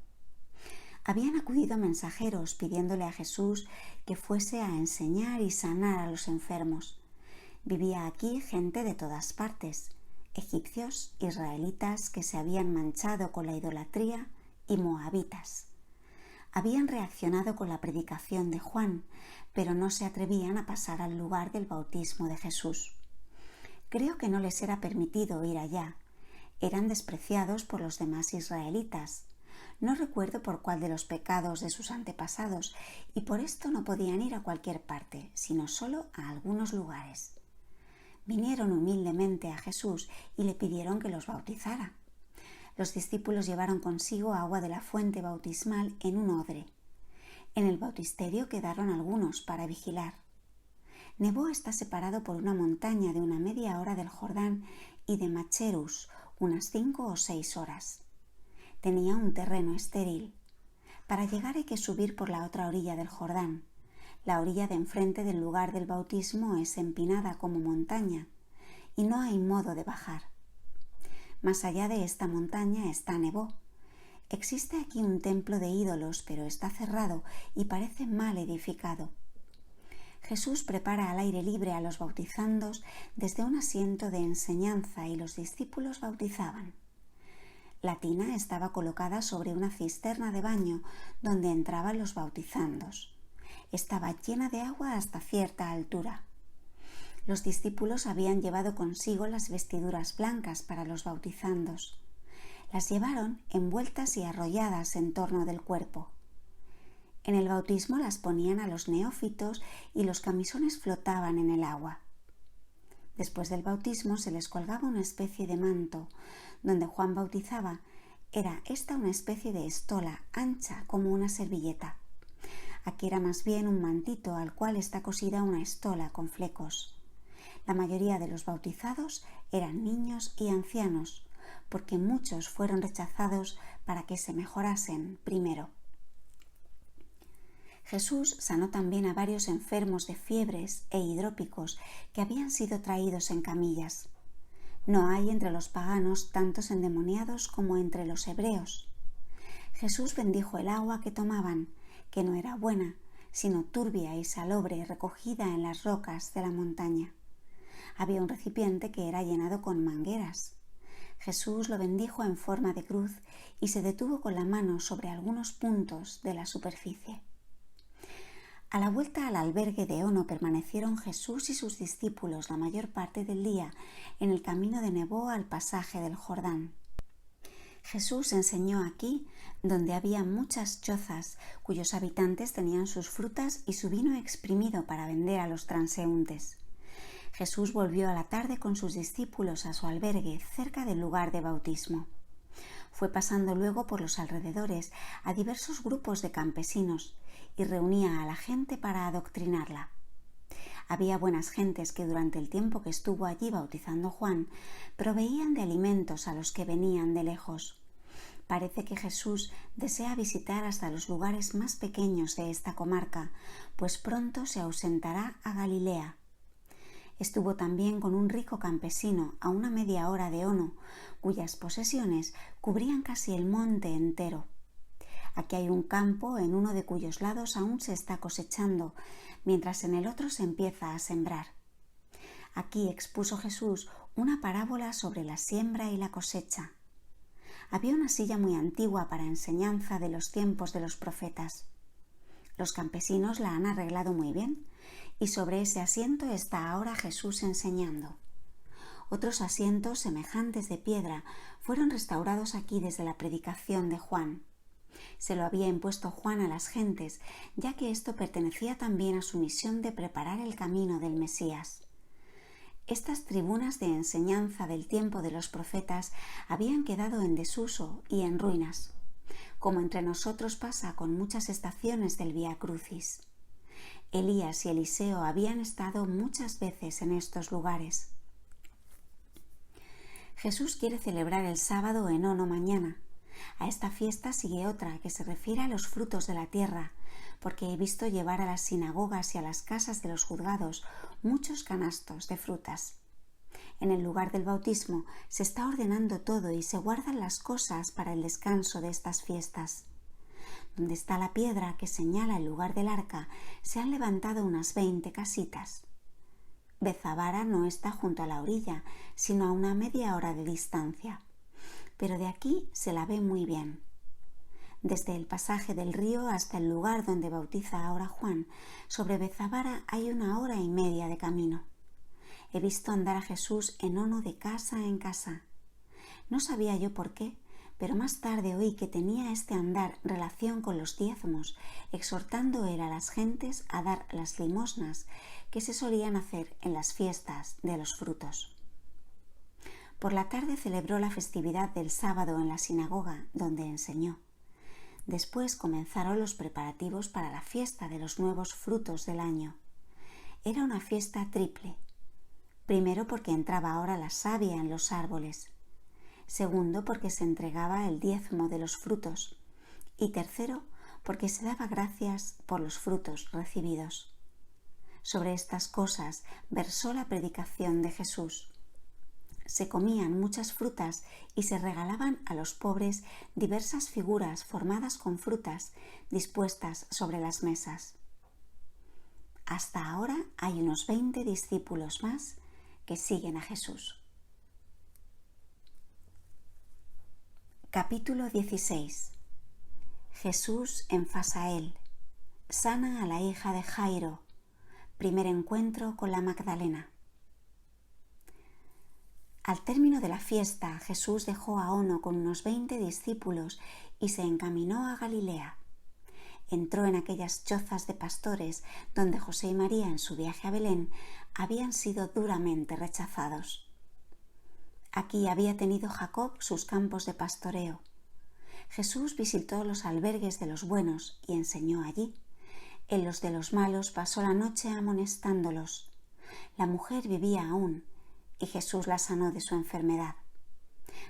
[SPEAKER 1] Habían acudido mensajeros pidiéndole a Jesús que fuese a enseñar y sanar a los enfermos. Vivía aquí gente de todas partes, egipcios, israelitas que se habían manchado con la idolatría y moabitas. Habían reaccionado con la predicación de Juan, pero no se atrevían a pasar al lugar del bautismo de Jesús. Creo que no les era permitido ir allá. Eran despreciados por los demás israelitas. No recuerdo por cuál de los pecados de sus antepasados, y por esto no podían ir a cualquier parte, sino solo a algunos lugares. Vinieron humildemente a Jesús y le pidieron que los bautizara. Los discípulos llevaron consigo agua de la fuente bautismal en un odre. En el bautisterio quedaron algunos para vigilar. Nebo está separado por una montaña de una media hora del Jordán y de Macherus, unas 5 o 6 horas. Tenía un terreno estéril. Para llegar hay que subir por la otra orilla del Jordán. La orilla de enfrente del lugar del bautismo es empinada como montaña y no hay modo de bajar. Más allá de esta montaña está Nebo. Existe aquí un templo de ídolos, pero está cerrado y parece mal edificado. Jesús prepara al aire libre a los bautizandos desde un asiento de enseñanza y los discípulos bautizaban. La tina estaba colocada sobre una cisterna de baño donde entraban los bautizandos. Estaba llena de agua hasta cierta altura. Los discípulos habían llevado consigo las vestiduras blancas para los bautizandos. Las llevaron envueltas y arrolladas en torno del cuerpo. En el bautismo las ponían a los neófitos y los camisones flotaban en el agua. Después del bautismo se les colgaba una especie de manto. Donde Juan bautizaba, era esta una especie de estola ancha como una servilleta. Aquí era más bien un mantito al cual está cosida una estola con flecos. La mayoría de los bautizados eran niños y ancianos, porque muchos fueron rechazados para que se mejorasen primero. Jesús sanó también a varios enfermos de fiebres e hidrópicos que habían sido traídos en camillas. No hay entre los paganos tantos endemoniados como entre los hebreos. Jesús bendijo el agua que tomaban, que no era buena, sino turbia y salobre recogida en las rocas de la montaña. Había un recipiente que era llenado con mangueras. Jesús lo bendijo en forma de cruz y se detuvo con la mano sobre algunos puntos de la superficie. A la vuelta al albergue de Ono permanecieron Jesús y sus discípulos la mayor parte del día en el camino de Nebo al pasaje del Jordán. Jesús enseñó aquí, donde había muchas chozas cuyos habitantes tenían sus frutas y su vino exprimido para vender a los transeúntes. Jesús volvió a la tarde con sus discípulos a su albergue cerca del lugar de bautismo. Fue pasando luego por los alrededores a diversos grupos de campesinos y reunía a la gente para adoctrinarla. Había buenas gentes que durante el tiempo que estuvo allí bautizando Juan proveían de alimentos a los que venían de lejos. Parece que Jesús desea visitar hasta los lugares más pequeños de esta comarca, pues pronto se ausentará a Galilea. Estuvo también con un rico campesino a una media hora de Ono, cuyas posesiones cubrían casi el monte entero. Aquí hay un campo en uno de cuyos lados aún se está cosechando, mientras en el otro se empieza a sembrar. Aquí expuso Jesús una parábola sobre la siembra y la cosecha. Había una silla muy antigua para enseñanza de los tiempos de los profetas. Los campesinos la han arreglado muy bien y sobre ese asiento está ahora Jesús enseñando. Otros asientos semejantes de piedra fueron restaurados aquí desde la predicación de Juan. Se lo había impuesto Juan a las gentes, ya que esto pertenecía también a su misión de preparar el camino del Mesías. Estas tribunas de enseñanza del tiempo de los profetas habían quedado en desuso y en ruinas, como entre nosotros pasa con muchas estaciones del Vía Crucis. Elías y Eliseo habían estado muchas veces en estos lugares. Jesús quiere celebrar el sábado enono mañana. A esta fiesta sigue otra que se refiere a los frutos de la tierra, porque he visto llevar a las sinagogas y a las casas de los juzgados muchos canastos de frutas. En el lugar del bautismo se está ordenando todo y se guardan las cosas para el descanso de estas fiestas. Donde está la piedra que señala el lugar del arca, se han levantado unas 20 casitas. Bezabara no está junto a la orilla, sino a una media hora de distancia, pero de aquí se la ve muy bien. Desde el pasaje del río hasta el lugar donde bautiza ahora Juan, sobre Bezabara hay 1 hora y media de camino. He visto andar a Jesús enono de casa en casa. No sabía yo por qué, pero más tarde oí que tenía este andar relación con los diezmos, exhortando él a las gentes a dar las limosnas que se solían hacer en las fiestas de los frutos. Por la tarde celebró la festividad del sábado en la sinagoga, donde enseñó. Después comenzaron los preparativos para la fiesta de los nuevos frutos del año. Era una fiesta triple. Primero, porque entraba ahora la savia en los árboles. Segundo, porque se entregaba el diezmo de los frutos. Y tercero, porque se daba gracias por los frutos recibidos. Sobre estas cosas versó la predicación de Jesús. Se comían muchas frutas y se regalaban a los pobres diversas figuras formadas con frutas dispuestas sobre las mesas. Hasta ahora hay unos 20 discípulos más que siguen a Jesús. Capítulo 16. Jesús en Fasael. Sana a la hija de Jairo. Primer encuentro con la Magdalena. Al término de la fiesta, Jesús dejó a Ono con unos 20 discípulos y se encaminó a Galilea. Entró en aquellas chozas de pastores donde José y María en su viaje a Belén habían sido duramente rechazados. Aquí había tenido Jacob sus campos de pastoreo. Jesús visitó los albergues de los buenos y enseñó allí. En los de los malos pasó la noche amonestándolos. La mujer vivía aún, y Jesús la sanó de su enfermedad.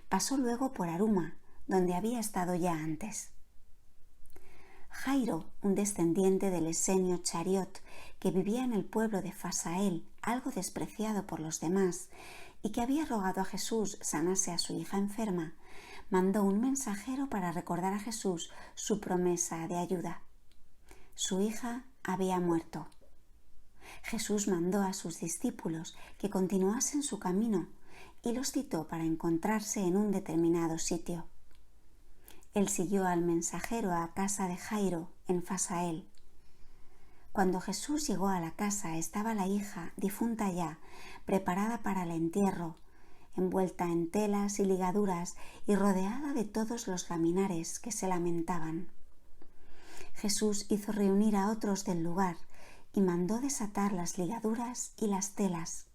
[SPEAKER 1] Pasó luego por Aruma, donde había estado ya antes. Jairo, un descendiente del esenio Chariot, que vivía en el pueblo de Fasael, algo despreciado por los demás, y que había rogado a Jesús sanase a su hija enferma, mandó un mensajero para recordar a Jesús su promesa de ayuda. Su hija había muerto. Jesús mandó a sus discípulos que continuasen su camino y los citó para encontrarse en un determinado sitio. Él siguió al mensajero a casa de Jairo, en Fasael. Cuando Jesús llegó a la casa estaba la hija, difunta ya, preparada para el entierro, envuelta en telas y ligaduras y rodeada de todos los laminares que se lamentaban. Jesús hizo reunir a otros del lugar y mandó desatar las ligaduras y las telas.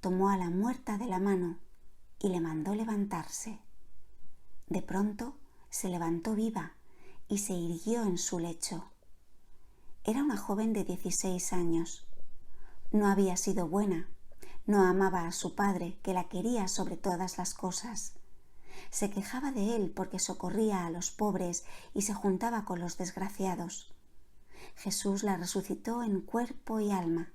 [SPEAKER 1] Tomó a la muerta de la mano y le mandó levantarse. De pronto se levantó viva y se irguió en su lecho. Era una joven de 16 años. No había sido buena, no amaba a su padre, que la quería sobre todas las cosas. Se quejaba de él porque socorría a los pobres y se juntaba con los desgraciados. Jesús la resucitó en cuerpo y alma.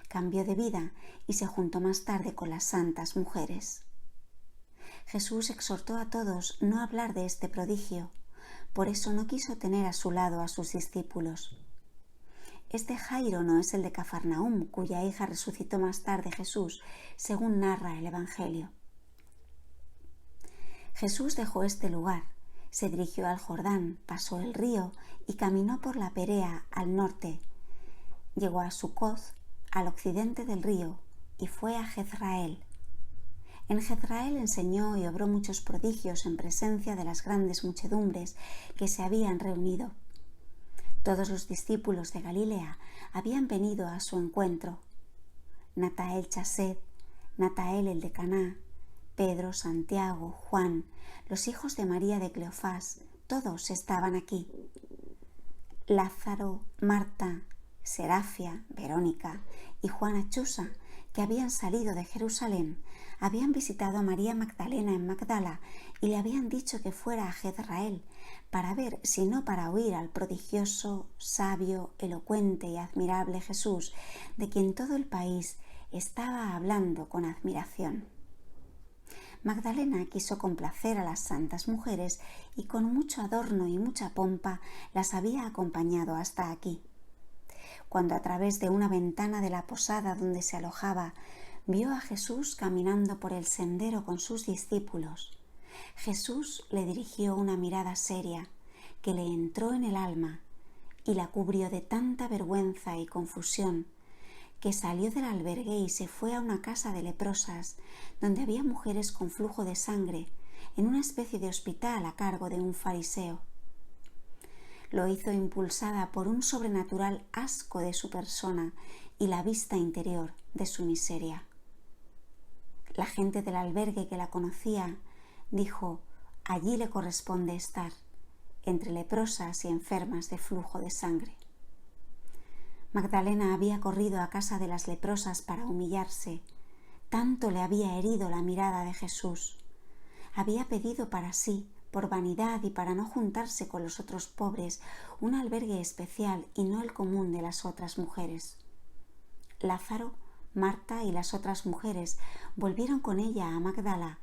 [SPEAKER 1] Cambió de vida y se juntó más tarde con las santas mujeres. Jesús exhortó a todos no hablar de este prodigio, por eso no quiso tener a su lado a sus discípulos. Este Jairo no es el de Cafarnaúm, cuya hija resucitó más tarde Jesús, según narra el Evangelio. Jesús dejó este lugar, se dirigió al Jordán, pasó el río y caminó por la Perea al norte. Llegó a Sucot, al occidente del río, y fue a Jezrael. En Jezrael enseñó y obró muchos prodigios en presencia de las grandes muchedumbres que se habían reunido. Todos los discípulos de Galilea habían venido a su encuentro. Natael Chased, Natael el de Caná, Pedro, Santiago, Juan, los hijos de María de Cleofás, todos estaban aquí. Lázaro, Marta, Serafia, Verónica y Juana Chusa, que habían salido de Jerusalén, habían visitado a María Magdalena en Magdala y le habían dicho que fuera a Jezrael para ver si no para oír al prodigioso, sabio, elocuente y admirable Jesús, de quien todo el país estaba hablando con admiración. Magdalena quiso complacer a las santas mujeres y con mucho adorno y mucha pompa las había acompañado hasta aquí. Cuando a través de una ventana de la posada donde se alojaba vio a Jesús caminando por el sendero con sus discípulos, Jesús le dirigió una mirada seria que le entró en el alma y la cubrió de tanta vergüenza y confusión que salió del albergue y se fue a una casa de leprosas donde había mujeres con flujo de sangre en una especie de hospital a cargo de un fariseo. Lo hizo impulsada por un sobrenatural asco de su persona y la vista interior de su miseria. La gente del albergue que la conocía dijo: allí le corresponde estar, entre leprosas y enfermas de flujo de sangre. Magdalena había corrido a casa de las leprosas para humillarse. Tanto le había herido la mirada de Jesús. Había pedido para sí, por vanidad y para no juntarse con los otros pobres, un albergue especial y no el común de las otras mujeres. Lázaro, Marta y las otras mujeres volvieron con ella a Magdala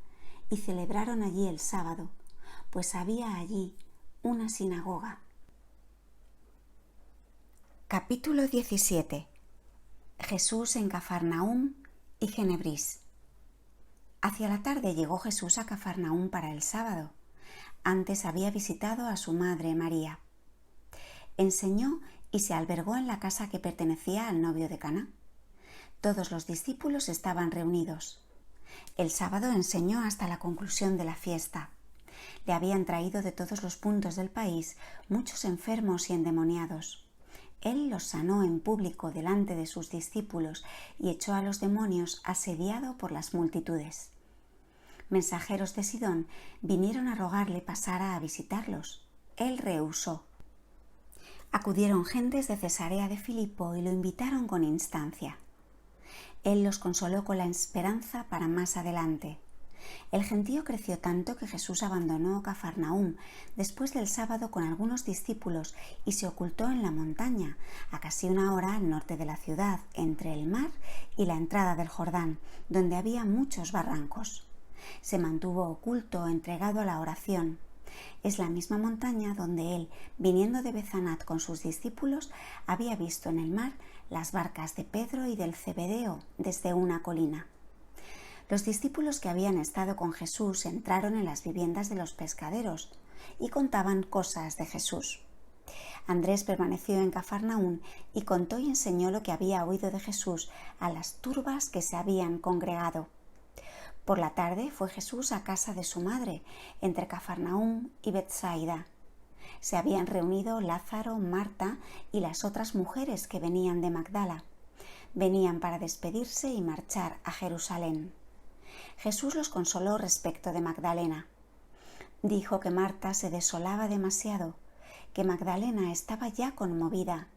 [SPEAKER 1] y celebraron allí el sábado, pues había allí una sinagoga. Capítulo 17. Jesús en Cafarnaúm y Genebrís. Hacia la tarde llegó Jesús a Cafarnaúm para el sábado. Antes había visitado a su madre María. Enseñó y se albergó en la casa que pertenecía al novio de Caná. Todos los discípulos estaban reunidos. El sábado enseñó hasta la conclusión de la fiesta. Le habían traído de todos los puntos del país muchos enfermos y endemoniados. Él los sanó en público delante de sus discípulos y echó a los demonios asediado por las multitudes. Mensajeros de Sidón vinieron a rogarle pasara a visitarlos. Él rehusó. Acudieron gentes de Cesarea de Filipo y lo invitaron con instancia. Él los consoló con la esperanza para más adelante. El gentío creció tanto que Jesús abandonó Cafarnaúm después del sábado con algunos discípulos y se ocultó en la montaña, a casi una hora al norte de la ciudad, entre el mar y la entrada del Jordán, donde había muchos barrancos. Se mantuvo oculto, entregado a la oración. Es la misma montaña donde él, viniendo de Betzanat con sus discípulos, había visto en el mar las barcas de Pedro y del Zebedeo desde una colina. Los discípulos que habían estado con Jesús entraron en las viviendas de los pescaderos y contaban cosas de Jesús. Andrés permaneció en Cafarnaúm y contó y enseñó lo que había oído de Jesús a las turbas que se habían congregado. Por la tarde fue Jesús a casa de su madre, entre Cafarnaúm y Betsaida. Se habían reunido Lázaro, Marta y las otras mujeres que venían de Magdala. Venían para despedirse y marchar a Jerusalén. Jesús los consoló respecto de Magdalena. Dijo que Marta se desolaba demasiado, que Magdalena estaba ya conmovida,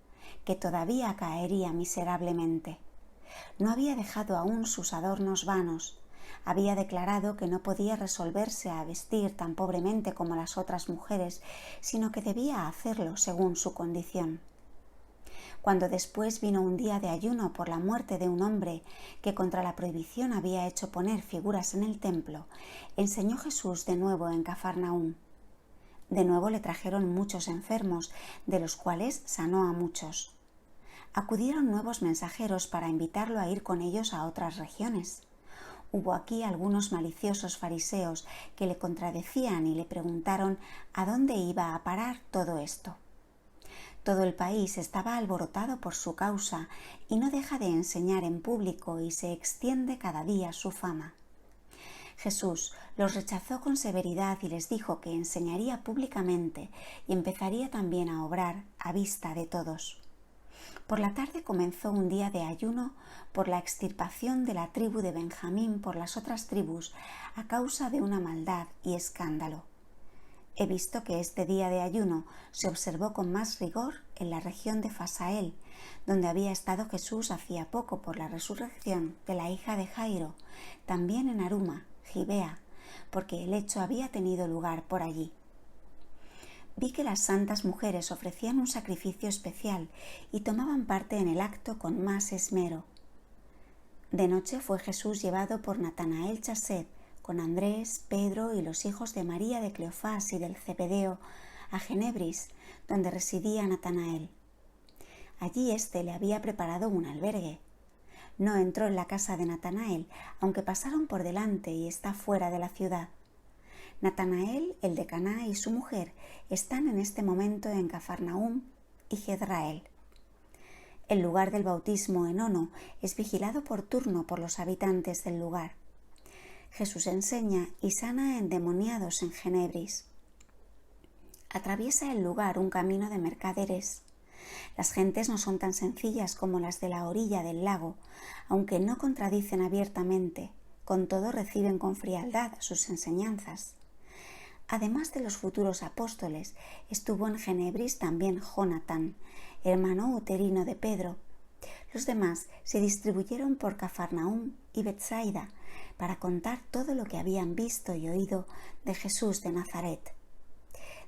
[SPEAKER 1] que todavía caería miserablemente. No había dejado aún sus adornos vanos. Había declarado que no podía resolverse a vestir tan pobremente como las otras mujeres, sino que debía hacerlo según su condición. Cuando después vino un día de ayuno por la muerte de un hombre que contra la prohibición había hecho poner figuras en el templo, enseñó Jesús de nuevo en Cafarnaúm. De nuevo le trajeron muchos enfermos, de los cuales sanó a muchos. Acudieron nuevos mensajeros para invitarlo a ir con ellos a otras regiones. Hubo aquí algunos maliciosos fariseos que le contradecían y le preguntaron a dónde iba a parar todo esto. Todo el país estaba alborotado por su causa y no deja de enseñar en público y se extiende cada día su fama. Jesús los rechazó con severidad y les dijo que enseñaría públicamente y empezaría también a obrar a vista de todos. Por la tarde comenzó un día de ayuno por la extirpación de la tribu de Benjamín por las otras tribus a causa de una maldad y escándalo. He visto que este día de ayuno se observó con más rigor en la región de Fasael, donde había estado Jesús hacía poco por la resurrección de la hija de Jairo, también en Aruma, Gibea, porque el hecho había tenido lugar por allí. Vi que las santas mujeres ofrecían un sacrificio especial y tomaban parte en el acto con más esmero. De noche fue Jesús llevado por Natanael Chased, con Andrés, Pedro y los hijos de María de Cleofás y del Zebedeo, a Genebris, donde residía Natanael. Allí éste le había preparado un albergue. No entró en la casa de Natanael, aunque pasaron por delante y está fuera de la ciudad. Natanael, el de Caná, y su mujer están en este momento en Cafarnaúm y Jezrael. El lugar del bautismo en Ono es vigilado por turno por los habitantes del lugar. Jesús enseña y sana endemoniados en Genebris. Atraviesa el lugar un camino de mercaderes. Las gentes no son tan sencillas como las de la orilla del lago, aunque no contradicen abiertamente, con todo reciben con frialdad sus enseñanzas. Además de los futuros apóstoles, estuvo en Genebris también Jonatán, hermano uterino de Pedro. Los demás se distribuyeron por Cafarnaúm y Betsaida para contar todo lo que habían visto y oído de Jesús de Nazaret.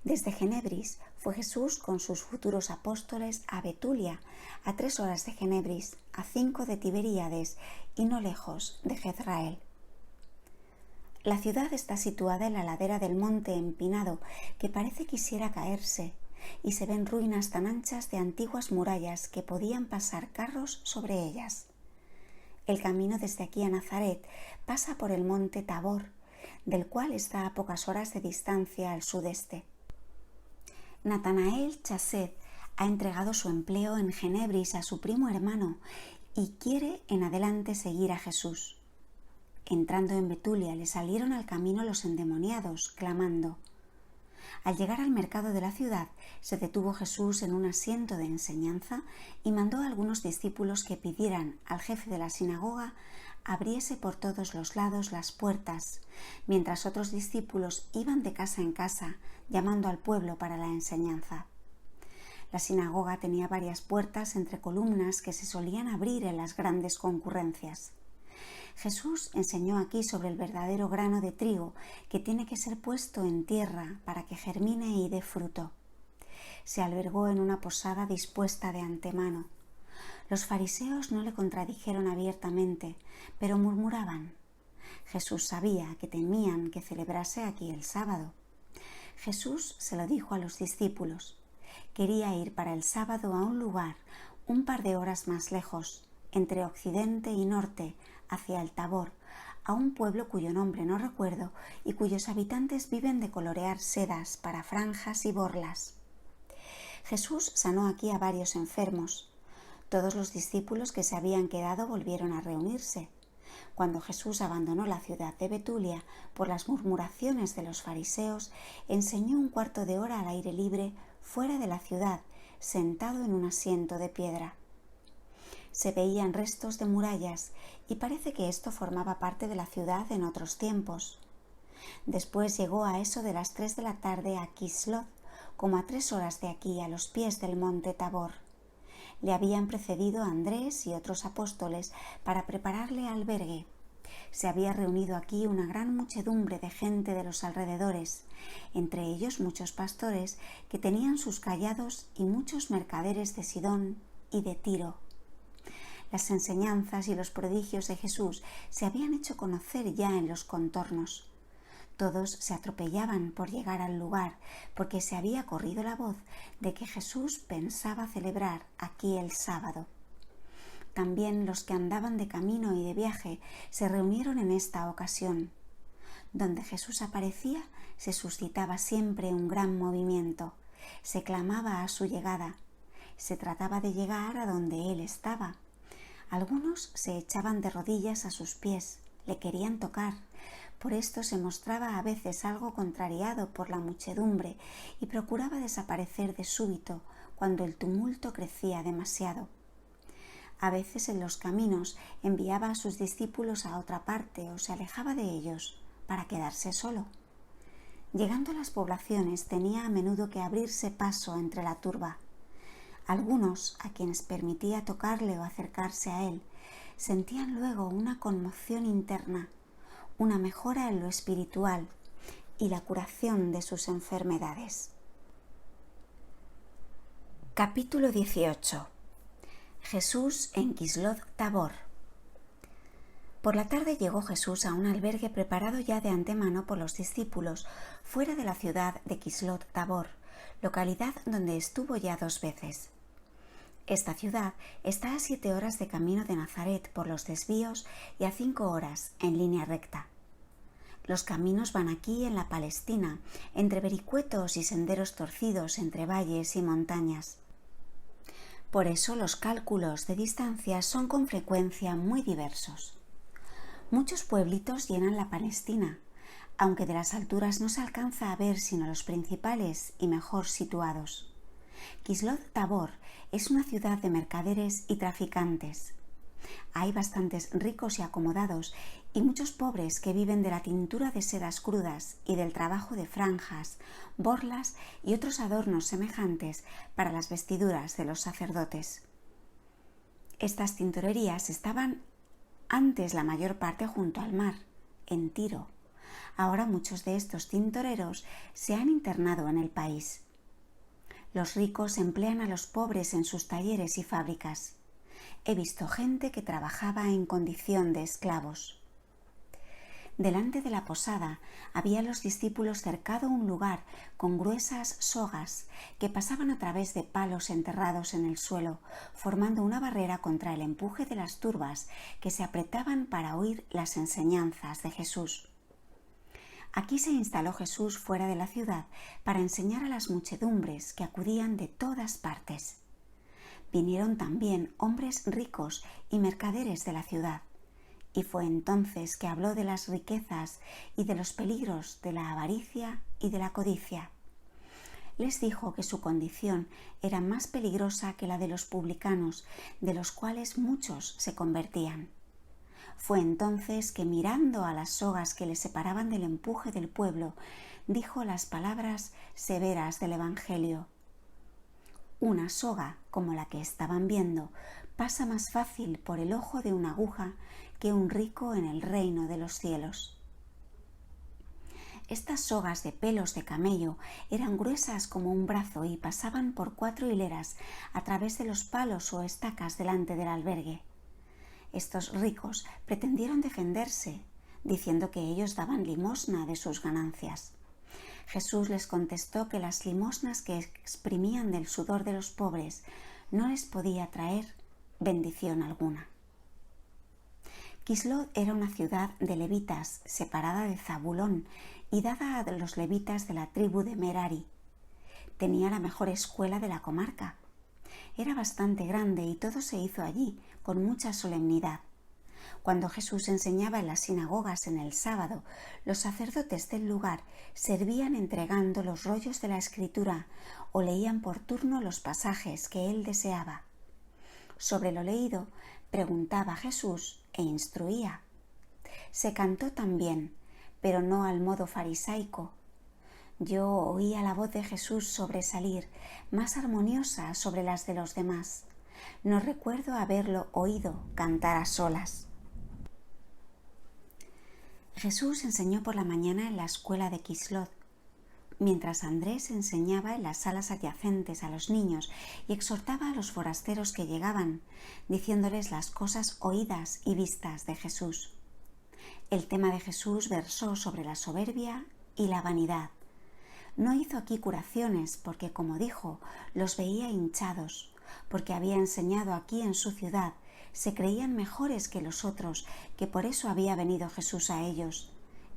[SPEAKER 1] Desde Genebris fue Jesús con sus futuros apóstoles a Betulia, a 3 horas de Genebris, a 5 de Tiberíades y no lejos de Jezrael. La ciudad está situada en la ladera del monte empinado que parece quisiera caerse, y se ven ruinas tan anchas de antiguas murallas que podían pasar carros sobre ellas. El camino desde aquí a Nazaret pasa por el monte Tabor, del cual está a pocas horas de distancia al sudeste. Natanael Chased ha entregado su empleo en Genebris a su primo hermano y quiere en adelante seguir a Jesús. Entrando en Betulia le salieron al camino los endemoniados, clamando. Al llegar al mercado de la ciudad, se detuvo Jesús en un asiento de enseñanza y mandó a algunos discípulos que pidieran al jefe de la sinagoga abriese por todos los lados las puertas, mientras otros discípulos iban de casa en casa, llamando al pueblo para la enseñanza. La sinagoga tenía varias puertas entre columnas que se solían abrir en las grandes concurrencias. Jesús enseñó aquí sobre el verdadero grano de trigo que tiene que ser puesto en tierra para que germine y dé fruto. Se albergó en una posada dispuesta de antemano. Los fariseos no le contradijeron abiertamente, pero murmuraban. Jesús sabía que temían que celebrase aquí el sábado. Jesús se lo dijo a los discípulos. Quería ir para el sábado a un lugar un par de horas más lejos, entre occidente y norte, hacia el Tabor, a un pueblo cuyo nombre no recuerdo y cuyos habitantes viven de colorear sedas para franjas y borlas. Jesús sanó aquí a varios enfermos. Todos los discípulos que se habían quedado volvieron a reunirse. Cuando Jesús abandonó la ciudad de Betulia por las murmuraciones de los fariseos, enseñó un cuarto de hora al aire libre fuera de la ciudad, sentado en un asiento de piedra. Se veían restos de murallas y parece que esto formaba parte de la ciudad en otros tiempos. Después llegó a eso de las 3 de la tarde a Quislot, como a 3 horas de aquí, a los pies del monte Tabor. Le habían precedido Andrés y otros apóstoles para prepararle albergue. Se había reunido aquí una gran muchedumbre de gente de los alrededores, entre ellos muchos pastores que tenían sus callados y muchos mercaderes de Sidón y de Tiro. Las enseñanzas y los prodigios de Jesús se habían hecho conocer ya en los contornos. Todos se atropellaban por llegar al lugar, porque se había corrido la voz de que Jesús pensaba celebrar aquí el sábado. También los que andaban de camino y de viaje se reunieron en esta ocasión. Donde Jesús aparecía se suscitaba siempre un gran movimiento. Se clamaba a su llegada. Se trataba de llegar a donde Él estaba. Algunos se echaban de rodillas a sus pies, le querían tocar. Por esto se mostraba a veces algo contrariado por la muchedumbre y procuraba desaparecer de súbito cuando el tumulto crecía demasiado. A veces en los caminos enviaba a sus discípulos a otra parte o se alejaba de ellos para quedarse solo. Llegando a las poblaciones tenía a menudo que abrirse paso entre la turba. Algunos, a quienes permitía tocarle o acercarse a él, sentían luego una conmoción interna, una mejora en lo espiritual y la curación de sus enfermedades. Capítulo 18. Jesús en Kislot Tabor. Por la tarde llegó Jesús a un albergue preparado ya de antemano por los discípulos, fuera de la ciudad de Kislot Tabor, localidad donde estuvo ya 2 veces. Esta ciudad está a 7 horas de camino de Nazaret por los desvíos y a 5 horas en línea recta. Los caminos van aquí en la Palestina, entre vericuetos y senderos torcidos entre valles y montañas. Por eso los cálculos de distancia son con frecuencia muy diversos. Muchos pueblitos llenan la Palestina, aunque de las alturas no se alcanza a ver sino los principales y mejor situados. Kislot Tabor es una ciudad de mercaderes y traficantes. Hay bastantes ricos y acomodados y muchos pobres que viven de la tintura de sedas crudas y del trabajo de franjas, borlas y otros adornos semejantes para las vestiduras de los sacerdotes. Estas tintorerías estaban antes la mayor parte junto al mar, en Tiro. Ahora muchos de estos tintoreros se han internado en el país. Los ricos emplean a los pobres en sus talleres y fábricas. He visto gente que trabajaba en condición de esclavos. Delante de la posada había los discípulos cercado un lugar con gruesas sogas que pasaban a través de palos enterrados en el suelo, formando una barrera contra el empuje de las turbas que se apretaban para oír las enseñanzas de Jesús. Aquí se instaló Jesús fuera de la ciudad para enseñar a las muchedumbres que acudían de todas partes. Vinieron también hombres ricos y mercaderes de la ciudad, y fue entonces que habló de las riquezas y de los peligros de la avaricia y de la codicia. Les dijo que su condición era más peligrosa que la de los publicanos, de los cuales muchos se convertían. Fue entonces que, mirando a las sogas que le separaban del empuje del pueblo, dijo las palabras severas del Evangelio. Una soga, como la que estaban viendo, pasa más fácil por el ojo de una aguja que un rico en el reino de los cielos. Estas sogas de pelos de camello eran gruesas como un brazo y pasaban por 4 hileras a través de los palos o estacas delante del albergue. Estos ricos pretendieron defenderse, diciendo que ellos daban limosna de sus ganancias. Jesús les contestó que las limosnas que exprimían del sudor de los pobres no les podía traer bendición alguna. Kislot era una ciudad de levitas separada de Zabulón y dada a los levitas de la tribu de Merari. Tenía la mejor escuela de la comarca. Era bastante grande y todo se hizo allí con mucha solemnidad. Cuando Jesús enseñaba en las sinagogas en el sábado, los sacerdotes del lugar servían entregando los rollos de la Escritura o leían por turno los pasajes que él deseaba. Sobre lo leído, preguntaba Jesús e instruía. Se cantó también, pero no al modo farisaico. Yo oía la voz de Jesús sobresalir, más armoniosa sobre las de los demás. No recuerdo haberlo oído cantar a solas. Jesús enseñó por la mañana en la escuela de Kislot, mientras Andrés enseñaba en las salas adyacentes a los niños y exhortaba a los forasteros que llegaban, diciéndoles las cosas oídas y vistas de Jesús. El tema de Jesús versó sobre la soberbia y la vanidad. No hizo aquí curaciones porque, como dijo, los veía hinchados, porque había enseñado aquí en su ciudad, se creían mejores que los otros, que por eso había venido Jesús a ellos,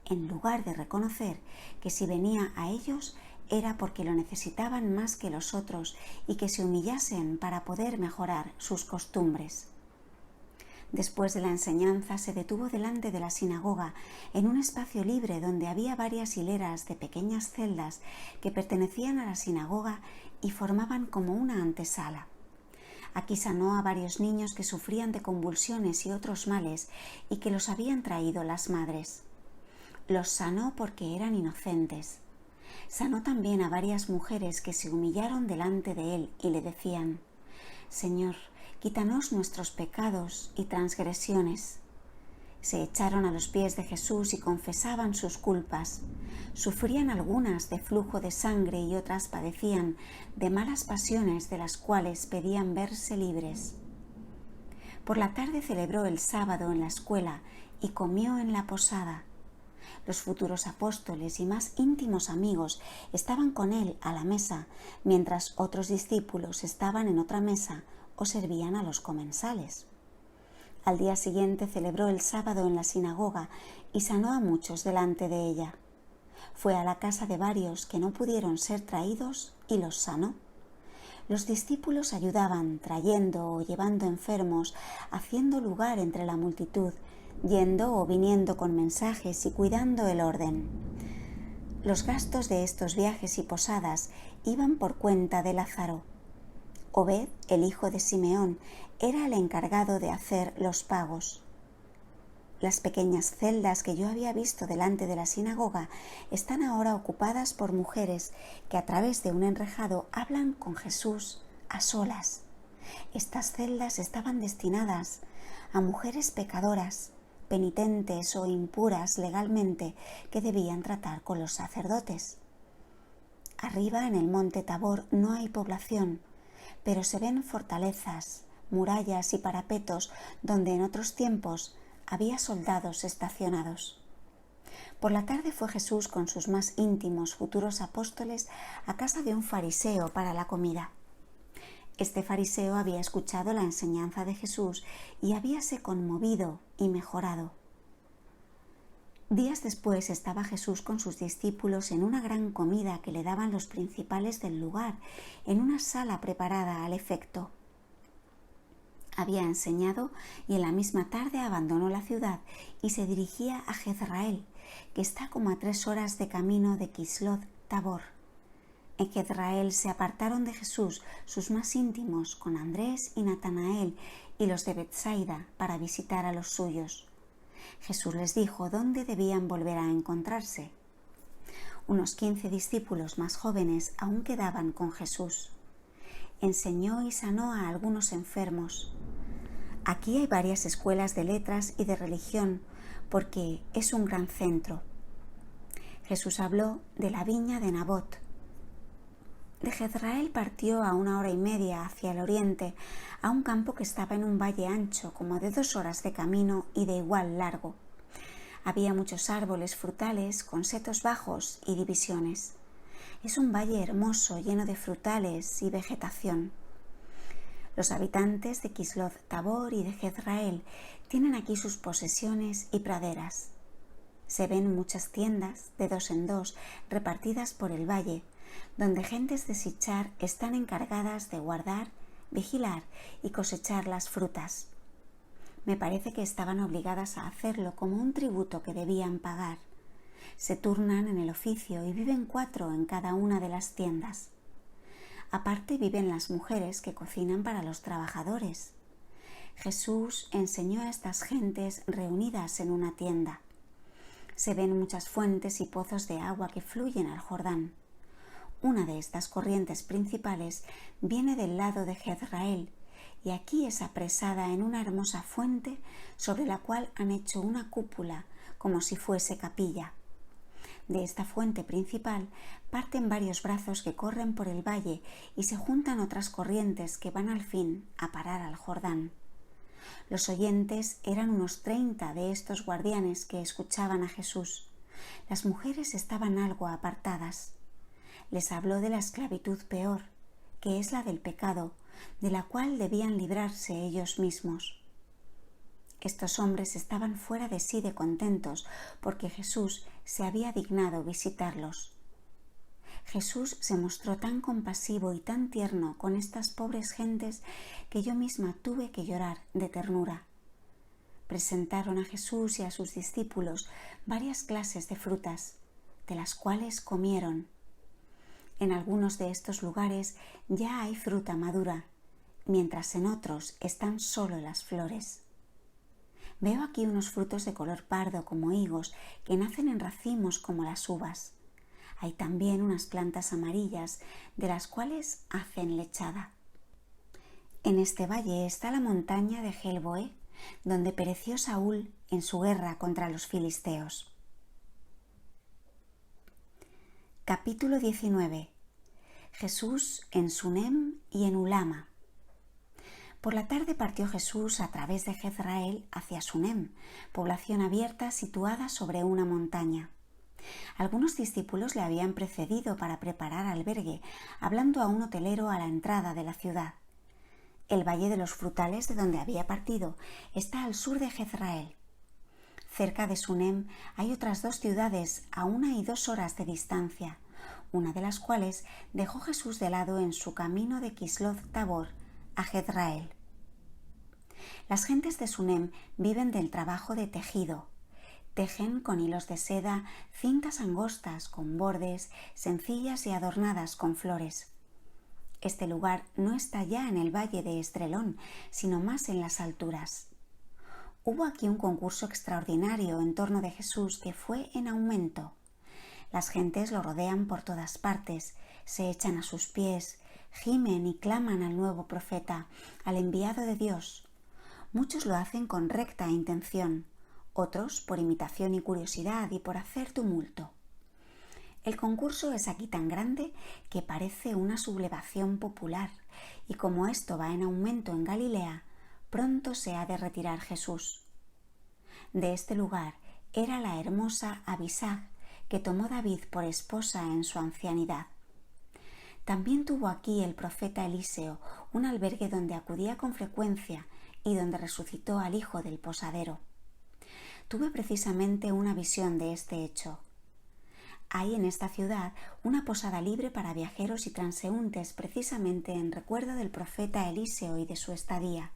[SPEAKER 1] en lugar de reconocer que si venía a ellos era porque lo necesitaban más que los otros y que se humillasen para poder mejorar sus costumbres. Después de la enseñanza se detuvo delante de la sinagoga, en un espacio libre donde había varias hileras de pequeñas celdas que pertenecían a la sinagoga y formaban como una antesala. Aquí sanó a varios niños que sufrían de convulsiones y otros males y que los habían traído las madres. Los sanó porque eran inocentes. Sanó también a varias mujeres que se humillaron delante de él y le decían: «Señor, quítanos nuestros pecados y transgresiones». Se echaron a los pies de Jesús y confesaban sus culpas. Sufrían algunas de flujo de sangre y otras padecían de malas pasiones de las cuales pedían verse libres. Por la tarde celebró el sábado en la escuela y comió en la posada. Los futuros apóstoles y más íntimos amigos estaban con él a la mesa, mientras otros discípulos estaban en otra mesa o servían a los comensales. Al día siguiente celebró el sábado en la sinagoga y sanó a muchos delante de ella. Fue a la casa de varios que no pudieron ser traídos y los sanó. Los discípulos ayudaban, trayendo o llevando enfermos, haciendo lugar entre la multitud, yendo o viniendo con mensajes y cuidando el orden. Los gastos de estos viajes y posadas iban por cuenta de Lázaro. Obed, el hijo de Simeón, era el encargado de hacer los pagos. Las pequeñas celdas que yo había visto delante de la sinagoga están ahora ocupadas por mujeres que a través de un enrejado hablan con Jesús a solas. Estas celdas estaban destinadas a mujeres pecadoras, penitentes o impuras legalmente, que debían tratar con los sacerdotes. Arriba en el monte Tabor no hay población, pero se ven fortalezas, murallas y parapetos donde en otros tiempos había soldados estacionados. Por la tarde fue Jesús con sus más íntimos futuros apóstoles a casa de un fariseo para la comida. Este fariseo había escuchado la enseñanza de Jesús y habíase conmovido y mejorado. Días después estaba Jesús con sus discípulos en una gran comida que le daban los principales del lugar, en una sala preparada al efecto. Había enseñado y en la misma tarde abandonó la ciudad y se dirigía a Jezrael, que está como a 3 horas de camino de Quislot Tabor. En Jezrael se apartaron de Jesús sus más íntimos con Andrés y Natanael y los de Betsaida para visitar a los suyos. Jesús les dijo dónde debían volver a encontrarse. Unos 15 discípulos más jóvenes aún quedaban con Jesús. Enseñó y sanó a algunos enfermos. Aquí hay varias escuelas de letras y de religión, porque es un gran centro. Jesús habló de la viña de Nabot. De Jezrael partió a 1 hora y media hacia el oriente, a un campo que estaba en un valle ancho, como de 2 horas de camino y de igual largo. Había muchos árboles frutales con setos bajos y divisiones. Es un valle hermoso, lleno de frutales y vegetación. Los habitantes de Quislot Tabor y de Jezrael tienen aquí sus posesiones y praderas. Se ven muchas tiendas de 2 en 2 repartidas por el valle, donde gentes de Sichar están encargadas de guardar, vigilar y cosechar las frutas. Me parece que estaban obligadas a hacerlo como un tributo que debían pagar. Se turnan en el oficio y viven 4 en cada una de las tiendas. Aparte viven las mujeres que cocinan para los trabajadores. Jesús enseñó a estas gentes reunidas en una tienda. Se ven muchas fuentes y pozos de agua que fluyen al Jordán. Una de estas corrientes principales viene del lado de Jezrael y aquí es apresada en una hermosa fuente sobre la cual han hecho una cúpula como si fuese capilla. De esta fuente principal parten varios brazos que corren por el valle y se juntan otras corrientes que van al fin a parar al Jordán. Los oyentes eran unos 30 de estos guardianes que escuchaban a Jesús. Las mujeres estaban algo apartadas. Les habló de la esclavitud peor, que es la del pecado, de la cual debían librarse ellos mismos. Estos hombres estaban fuera de sí de contentos porque Jesús se había dignado visitarlos. Jesús se mostró tan compasivo y tan tierno con estas pobres gentes que yo misma tuve que llorar de ternura. Presentaron a Jesús y a sus discípulos varias clases de frutas, de las cuales comieron. En algunos de estos lugares ya hay fruta madura, mientras en otros están solo las flores. Veo aquí unos frutos de color pardo como higos que nacen en racimos como las uvas. Hay también unas plantas amarillas de las cuales hacen lechada. En este valle está la montaña de Gelboé, donde pereció Saúl en su guerra contra los filisteos. Capítulo 19. Jesús en Sunem y en Ulama. Por la tarde partió Jesús a través de Jezrael hacia Sunem, población abierta situada sobre una montaña. Algunos discípulos le habían precedido para preparar albergue, hablando a un hotelero a la entrada de la ciudad. El Valle de los Frutales, de donde había partido, está al sur de Jezrael. Cerca de Sunem hay otras 2 ciudades a 1 y 2 horas de distancia, una de las cuales dejó Jesús de lado en su camino de Kisloth Tabor a Jezrael. Las gentes de Sunem viven del trabajo de tejido. Tejen con hilos de seda cintas angostas con bordes, sencillas y adornadas con flores. Este lugar no está ya en el valle de Esdrelón, sino más en las alturas. Hubo aquí un concurso extraordinario en torno de Jesús que fue en aumento. Las gentes lo rodean por todas partes, se echan a sus pies, gimen y claman al nuevo profeta, al enviado de Dios. Muchos lo hacen con recta intención, otros por imitación y curiosidad y por hacer tumulto. El concurso es aquí tan grande que parece una sublevación popular, y como esto va en aumento en Galilea, pronto se ha de retirar Jesús. De este lugar era la hermosa Abisag, que tomó David por esposa en su ancianidad. También tuvo aquí el profeta Eliseo un albergue donde acudía con frecuencia y donde resucitó al hijo del posadero. Tuve precisamente una visión de este hecho. Hay en esta ciudad una posada libre para viajeros y transeúntes precisamente en recuerdo del profeta Eliseo y de su estadía.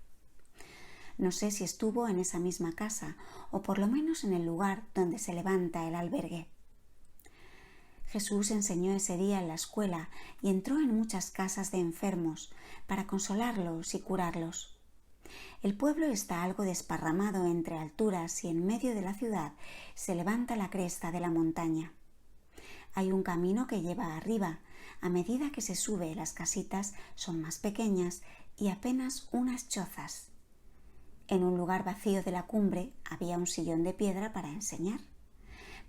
[SPEAKER 1] No sé si estuvo en esa misma casa o por lo menos en el lugar donde se levanta el albergue. Jesús enseñó ese día en la escuela y entró en muchas casas de enfermos para consolarlos y curarlos. El pueblo está algo desparramado entre alturas y en medio de la ciudad se levanta la cresta de la montaña. Hay un camino que lleva arriba. A medida que se sube, las casitas son más pequeñas y apenas unas chozas. En un lugar vacío de la cumbre había un sillón de piedra para enseñar.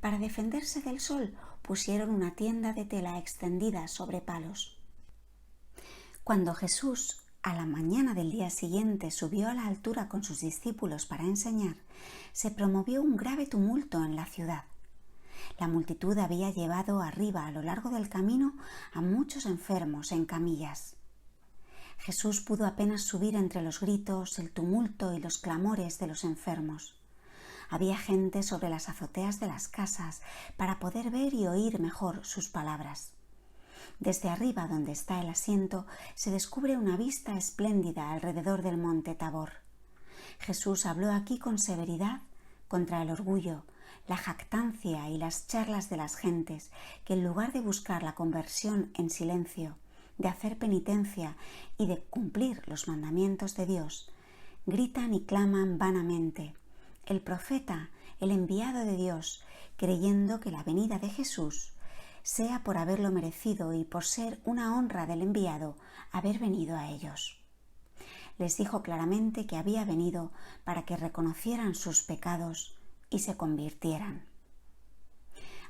[SPEAKER 1] Para defenderse del sol pusieron una tienda de tela extendida sobre palos. Cuando Jesús a la mañana del día siguiente subió a la altura con sus discípulos para enseñar, se promovió un grave tumulto en la ciudad. La multitud había llevado arriba a lo largo del camino a muchos enfermos en camillas. Jesús pudo apenas subir entre los gritos, el tumulto y los clamores de los enfermos. Había gente sobre las azoteas de las casas para poder ver y oír mejor sus palabras. Desde arriba, donde está el asiento, se descubre una vista espléndida alrededor del monte Tabor. Jesús habló aquí con severidad contra el orgullo, la jactancia y las charlas de las gentes, que en lugar de buscar la conversión en silencio, de hacer penitencia y de cumplir los mandamientos de Dios, gritan y claman vanamente: el profeta, el enviado de Dios, creyendo que la venida de Jesús sea por haberlo merecido y por ser una honra del enviado haber venido a ellos. Les dijo claramente que había venido para que reconocieran sus pecados y se convirtieran.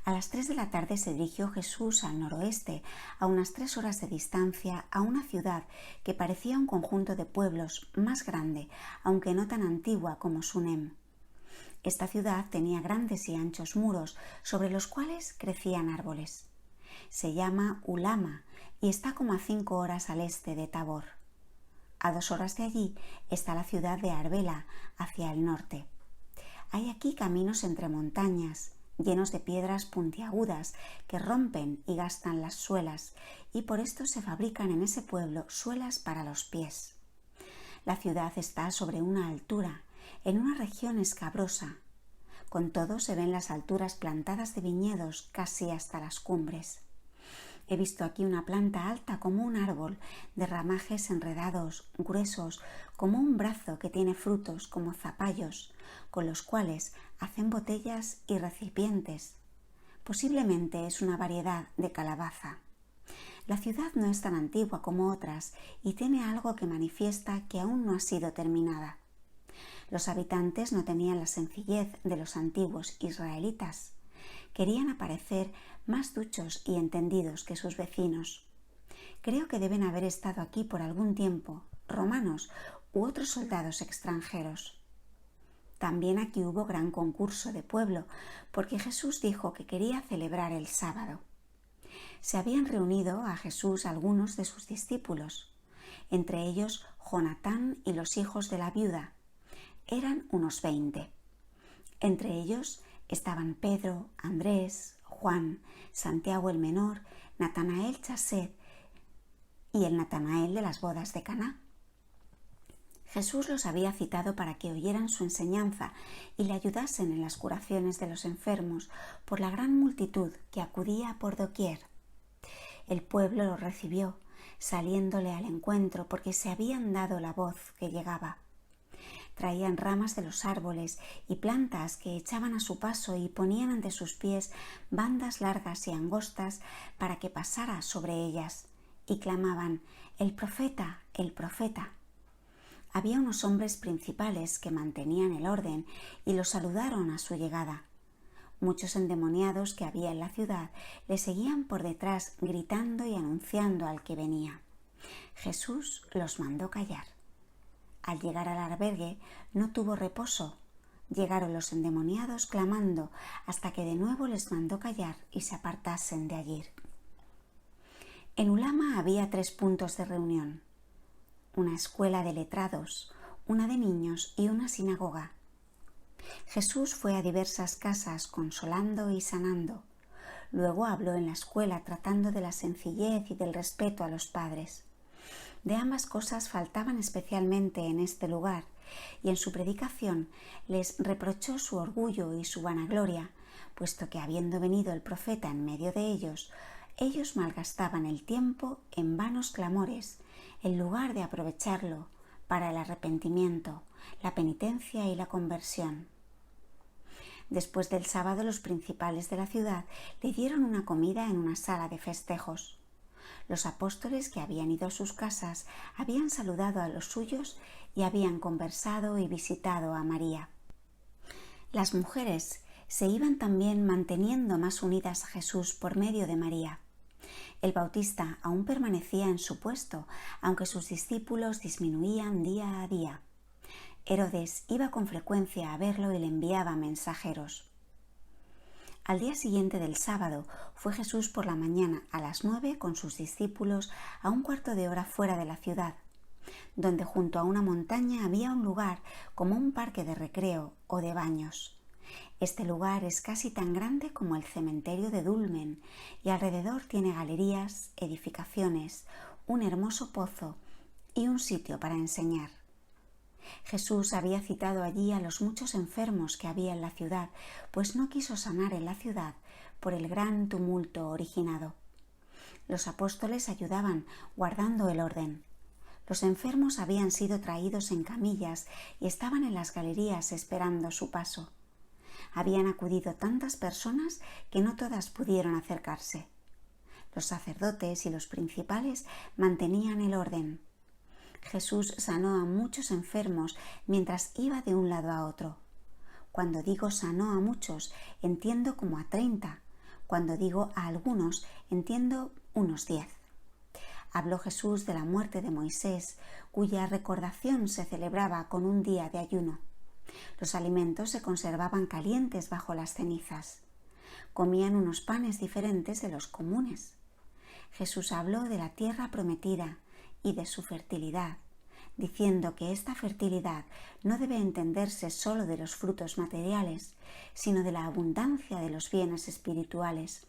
[SPEAKER 1] A las 3 de la tarde se dirigió Jesús al noroeste, a unas 3 horas de distancia, a una ciudad que parecía un conjunto de pueblos más grande, aunque no tan antigua como Sunem. Esta ciudad tenía grandes y anchos muros sobre los cuales crecían árboles. Se llama Ulama y está como a 5 horas al este de Tabor. A 2 horas de allí está la ciudad de Arbela, hacia el norte. Hay aquí caminos entre montañas, llenos de piedras puntiagudas que rompen y gastan las suelas, y por esto se fabrican en ese pueblo suelas para los pies. La ciudad está sobre una altura, en una región escabrosa. Con todo se ven las alturas plantadas de viñedos casi hasta las cumbres. He visto aquí una planta alta como un árbol, de ramajes enredados, gruesos, como un brazo que tiene frutos como zapallos, con los cuales hacen botellas y recipientes. Posiblemente es una variedad de calabaza. La ciudad no es tan antigua como otras y tiene algo que manifiesta que aún no ha sido terminada. Los habitantes no tenían la sencillez de los antiguos israelitas. Querían aparecer más duchos y entendidos que sus vecinos. Creo que deben haber estado aquí por algún tiempo romanos u otros soldados extranjeros. También aquí hubo gran concurso de pueblo, porque Jesús dijo que quería celebrar el sábado. Se habían reunido a Jesús algunos de sus discípulos, entre ellos Jonatán y los hijos de la viuda. Eran unos 20. Entre ellos estaban Pedro, Andrés, Juan, Santiago el menor, Natanael Chased y el Natanael de las bodas de Caná. Jesús los había citado para que oyeran su enseñanza y le ayudasen en las curaciones de los enfermos por la gran multitud que acudía por doquier. El pueblo lo recibió, saliéndole al encuentro porque se habían dado la voz que llegaba. Traían ramas de los árboles y plantas que echaban a su paso y ponían ante sus pies bandas largas y angostas para que pasara sobre ellas, y clamaban: «El profeta, el profeta». Había unos hombres principales que mantenían el orden y los saludaron a su llegada. Muchos endemoniados que había en la ciudad le seguían por detrás gritando y anunciando al que venía. Jesús los mandó callar. Al llegar al albergue no tuvo reposo. Llegaron los endemoniados clamando hasta que de nuevo les mandó callar y se apartasen de allí. En Ulama había 3 puntos de reunión: una escuela de letrados, una de niños y una sinagoga. Jesús fue a diversas casas consolando y sanando. Luego habló en la escuela tratando de la sencillez y del respeto a los padres. De ambas cosas faltaban especialmente en este lugar, y en su predicación les reprochó su orgullo y su vanagloria, puesto que habiendo venido el profeta en medio de ellos malgastaban el tiempo en vanos clamores, en lugar de aprovecharlo para el arrepentimiento, la penitencia y la conversión. Después del sábado, los principales de la ciudad le dieron una comida en una sala de festejos. Los apóstoles que habían ido a sus casas habían saludado a los suyos y habían conversado y visitado a María. Las mujeres se iban también manteniendo más unidas a Jesús por medio de María. El Bautista aún permanecía en su puesto, aunque sus discípulos disminuían día a día. Herodes iba con frecuencia a verlo y le enviaba mensajeros. Al día siguiente del sábado fue Jesús por la mañana a las 9 con sus discípulos a un cuarto de hora fuera de la ciudad, donde junto a una montaña había un lugar como un parque de recreo o de baños. Este lugar es casi tan grande como el cementerio de Dulmen y alrededor tiene galerías, edificaciones, un hermoso pozo y un sitio para enseñar. Jesús había citado allí a los muchos enfermos que había en la ciudad, pues no quiso sanar en la ciudad por el gran tumulto originado. Los apóstoles ayudaban, guardando el orden. Los enfermos habían sido traídos en camillas y estaban en las galerías esperando su paso. Habían acudido tantas personas que no todas pudieron acercarse. Los sacerdotes y los principales mantenían el orden. Jesús sanó a muchos enfermos mientras iba de un lado a otro. Cuando digo sanó a muchos, entiendo como a 30, Cuando digo a algunos, entiendo unos 10. Habló Jesús de la muerte de Moisés, cuya recordación se celebraba con un día de ayuno. Los alimentos se conservaban calientes bajo las cenizas. Comían unos panes diferentes de los comunes. Jesús habló de la tierra prometida y de su fertilidad, diciendo que esta fertilidad no debe entenderse solo de los frutos materiales, sino de la abundancia de los bienes espirituales,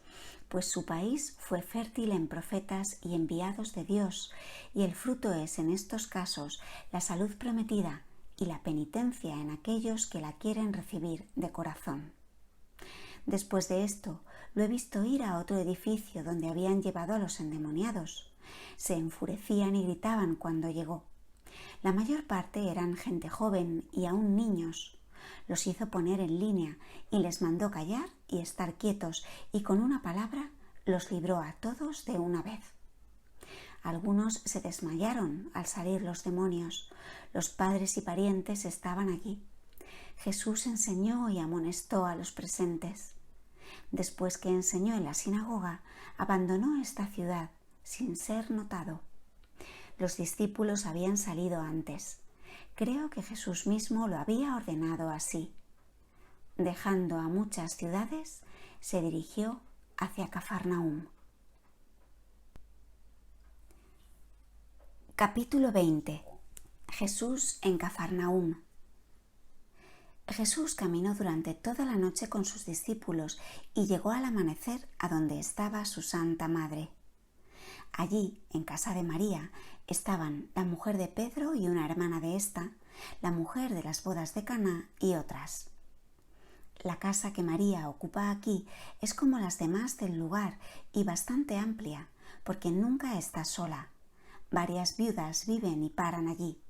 [SPEAKER 1] pues su país fue fértil en profetas y enviados de Dios, y el fruto es en estos casos la salud prometida y la penitencia en aquellos que la quieren recibir de corazón. Después de esto, lo he visto ir a otro edificio donde habían llevado a los endemoniados. Se enfurecían y gritaban cuando llegó. La mayor parte eran gente joven y aún niños. Los hizo poner en línea y les mandó callar y estar quietos, y con una palabra los libró a todos de una vez. Algunos se desmayaron al salir los demonios. Los padres y parientes estaban allí. Jesús enseñó y amonestó a los presentes. Después que enseñó en la sinagoga, abandonó esta ciudad sin ser notado. Los discípulos habían salido antes. Creo que Jesús mismo lo había ordenado así. Dejando a muchas ciudades, se dirigió hacia Cafarnaúm. Capítulo 20. Jesús en Cafarnaúm. Jesús caminó durante toda la noche con sus discípulos y llegó al amanecer a donde estaba su Santa Madre. Allí, en casa de María, estaban la mujer de Pedro y una hermana de ésta, la mujer de las bodas de Caná y otras. La casa que María ocupa aquí es como las demás del lugar y bastante amplia, porque nunca está sola. Varias viudas viven y paran allí.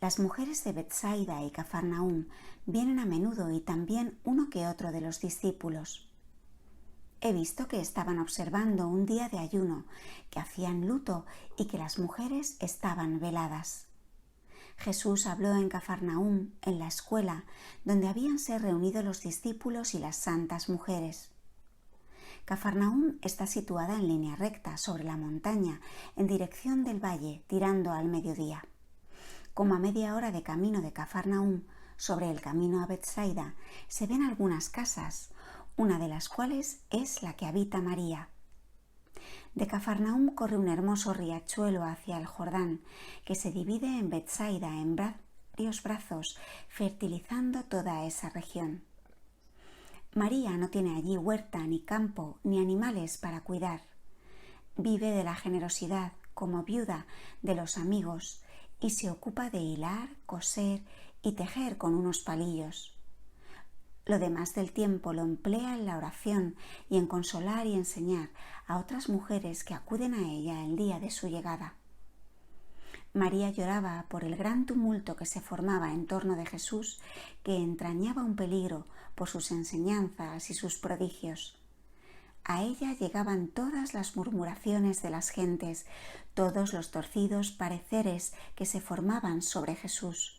[SPEAKER 1] Las mujeres de Betsaida y Cafarnaúm vienen a menudo y también uno que otro de los discípulos. He visto que estaban observando un día de ayuno, que hacían luto y que las mujeres estaban veladas. Jesús habló en Cafarnaúm, en la escuela, donde habíanse reunido los discípulos y las santas mujeres. Cafarnaúm está situada en línea recta sobre la montaña, en dirección del valle, tirando al mediodía. Como a media hora de camino de Cafarnaúm, sobre el camino a Betsaida, se ven algunas casas, una de las cuales es la que habita María. De Cafarnaúm corre un hermoso riachuelo hacia el Jordán, que se divide en Betsaida en varios brazos, fertilizando toda esa región. María no tiene allí huerta, ni campo, ni animales para cuidar. Vive de la generosidad como viuda de los amigos y se ocupa de hilar, coser y tejer con unos palillos. Lo demás del tiempo lo emplea en la oración y en consolar y enseñar a otras mujeres que acuden a ella el día de su llegada. María lloraba por el gran tumulto que se formaba en torno de Jesús, que entrañaba un peligro por sus enseñanzas y sus prodigios. A ella llegaban todas las murmuraciones de las gentes, todos los torcidos pareceres que se formaban sobre Jesús.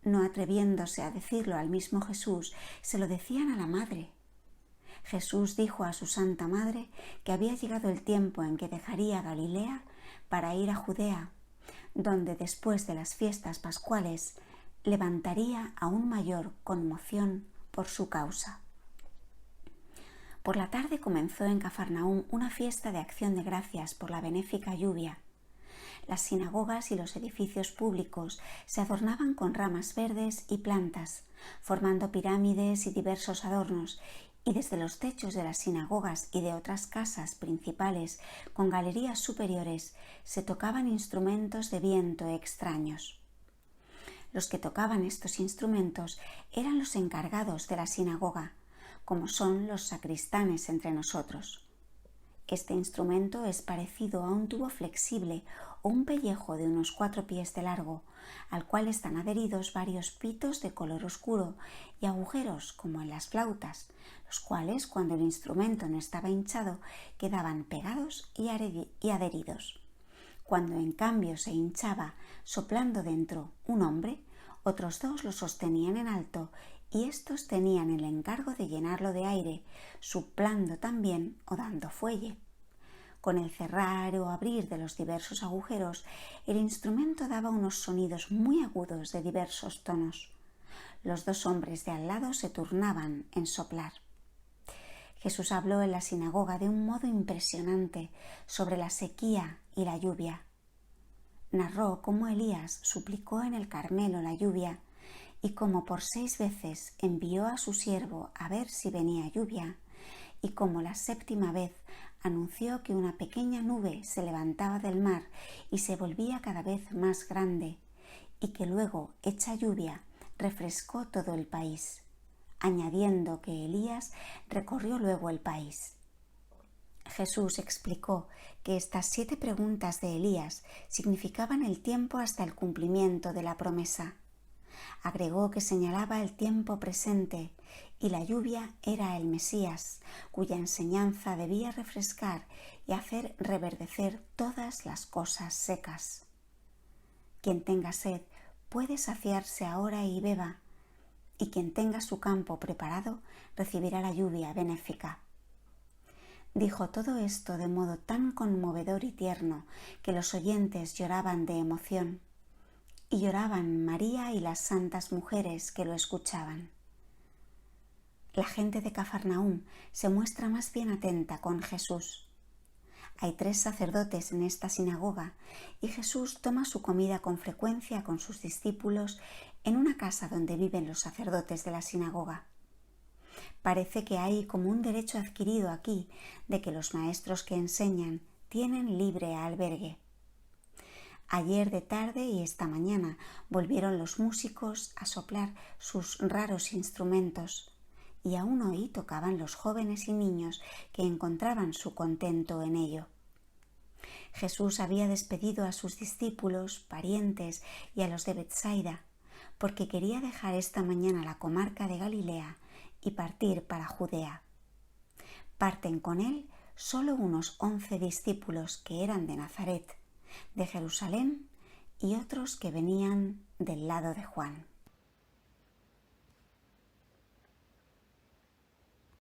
[SPEAKER 1] No atreviéndose a decirlo al mismo Jesús, se lo decían a la madre. Jesús dijo a su Santa Madre que había llegado el tiempo en que dejaría Galilea para ir a Judea, donde después de las fiestas pascuales levantaría aún mayor conmoción por su causa. Por la tarde comenzó en Cafarnaúm una fiesta de acción de gracias por la benéfica lluvia. Las sinagogas y los edificios públicos se adornaban con ramas verdes y plantas, formando pirámides y diversos adornos, y desde los techos de las sinagogas y de otras casas principales con galerías superiores se tocaban instrumentos de viento extraños. Los que tocaban estos instrumentos eran los encargados de la sinagoga, como son los sacristanes entre nosotros. Este instrumento es parecido a un tubo flexible o un pellejo de unos 4 pies de largo, al cual están adheridos varios pitos de color oscuro y agujeros como en las flautas, los cuales, cuando el instrumento no estaba hinchado, quedaban pegados y adheridos. Cuando en cambio se hinchaba, soplando dentro un hombre, otros 2 lo sostenían en alto y estos tenían el encargo de llenarlo de aire, soplando también o dando fuelle. Con el cerrar o abrir de los diversos agujeros, el instrumento daba unos sonidos muy agudos de diversos tonos. Los dos hombres de al lado se turnaban en soplar. Jesús habló en la sinagoga de un modo impresionante sobre la sequía y la lluvia. Narró cómo Elías suplicó en el Carmelo la lluvia y cómo por 6 veces envió a su siervo a ver si venía lluvia, y cómo la 7ª vez anunció que una pequeña nube se levantaba del mar y se volvía cada vez más grande, y que luego, hecha lluvia, refrescó todo el país, añadiendo que Elías recorrió luego el país. Jesús explicó que estas 7 preguntas de Elías significaban el tiempo hasta el cumplimiento de la promesa. Agregó que señalaba el tiempo presente y la lluvia era el Mesías, cuya enseñanza debía refrescar y hacer reverdecer todas las cosas secas. Quien tenga sed puede saciarse ahora y beba, y quien tenga su campo preparado recibirá la lluvia benéfica. Dijo todo esto de modo tan conmovedor y tierno que los oyentes lloraban de emoción, y lloraban María y las santas mujeres que lo escuchaban. La gente de Cafarnaúm se muestra más bien atenta con Jesús. Hay 3 sacerdotes en esta sinagoga y Jesús toma su comida con frecuencia con sus discípulos en una casa donde viven los sacerdotes de la sinagoga. Parece que hay como un derecho adquirido aquí de que los maestros que enseñan tienen libre albergue. Ayer de tarde y esta mañana volvieron los músicos a soplar sus raros instrumentos, y aún hoy tocaban los jóvenes y niños que encontraban su contento en ello. Jesús había despedido a sus discípulos, parientes y a los de Betsaida, porque quería dejar esta mañana la comarca de Galilea y partir para Judea. Parten con él solo unos 11 discípulos que eran de Nazaret, de Jerusalén, y otros que venían del lado de Juan.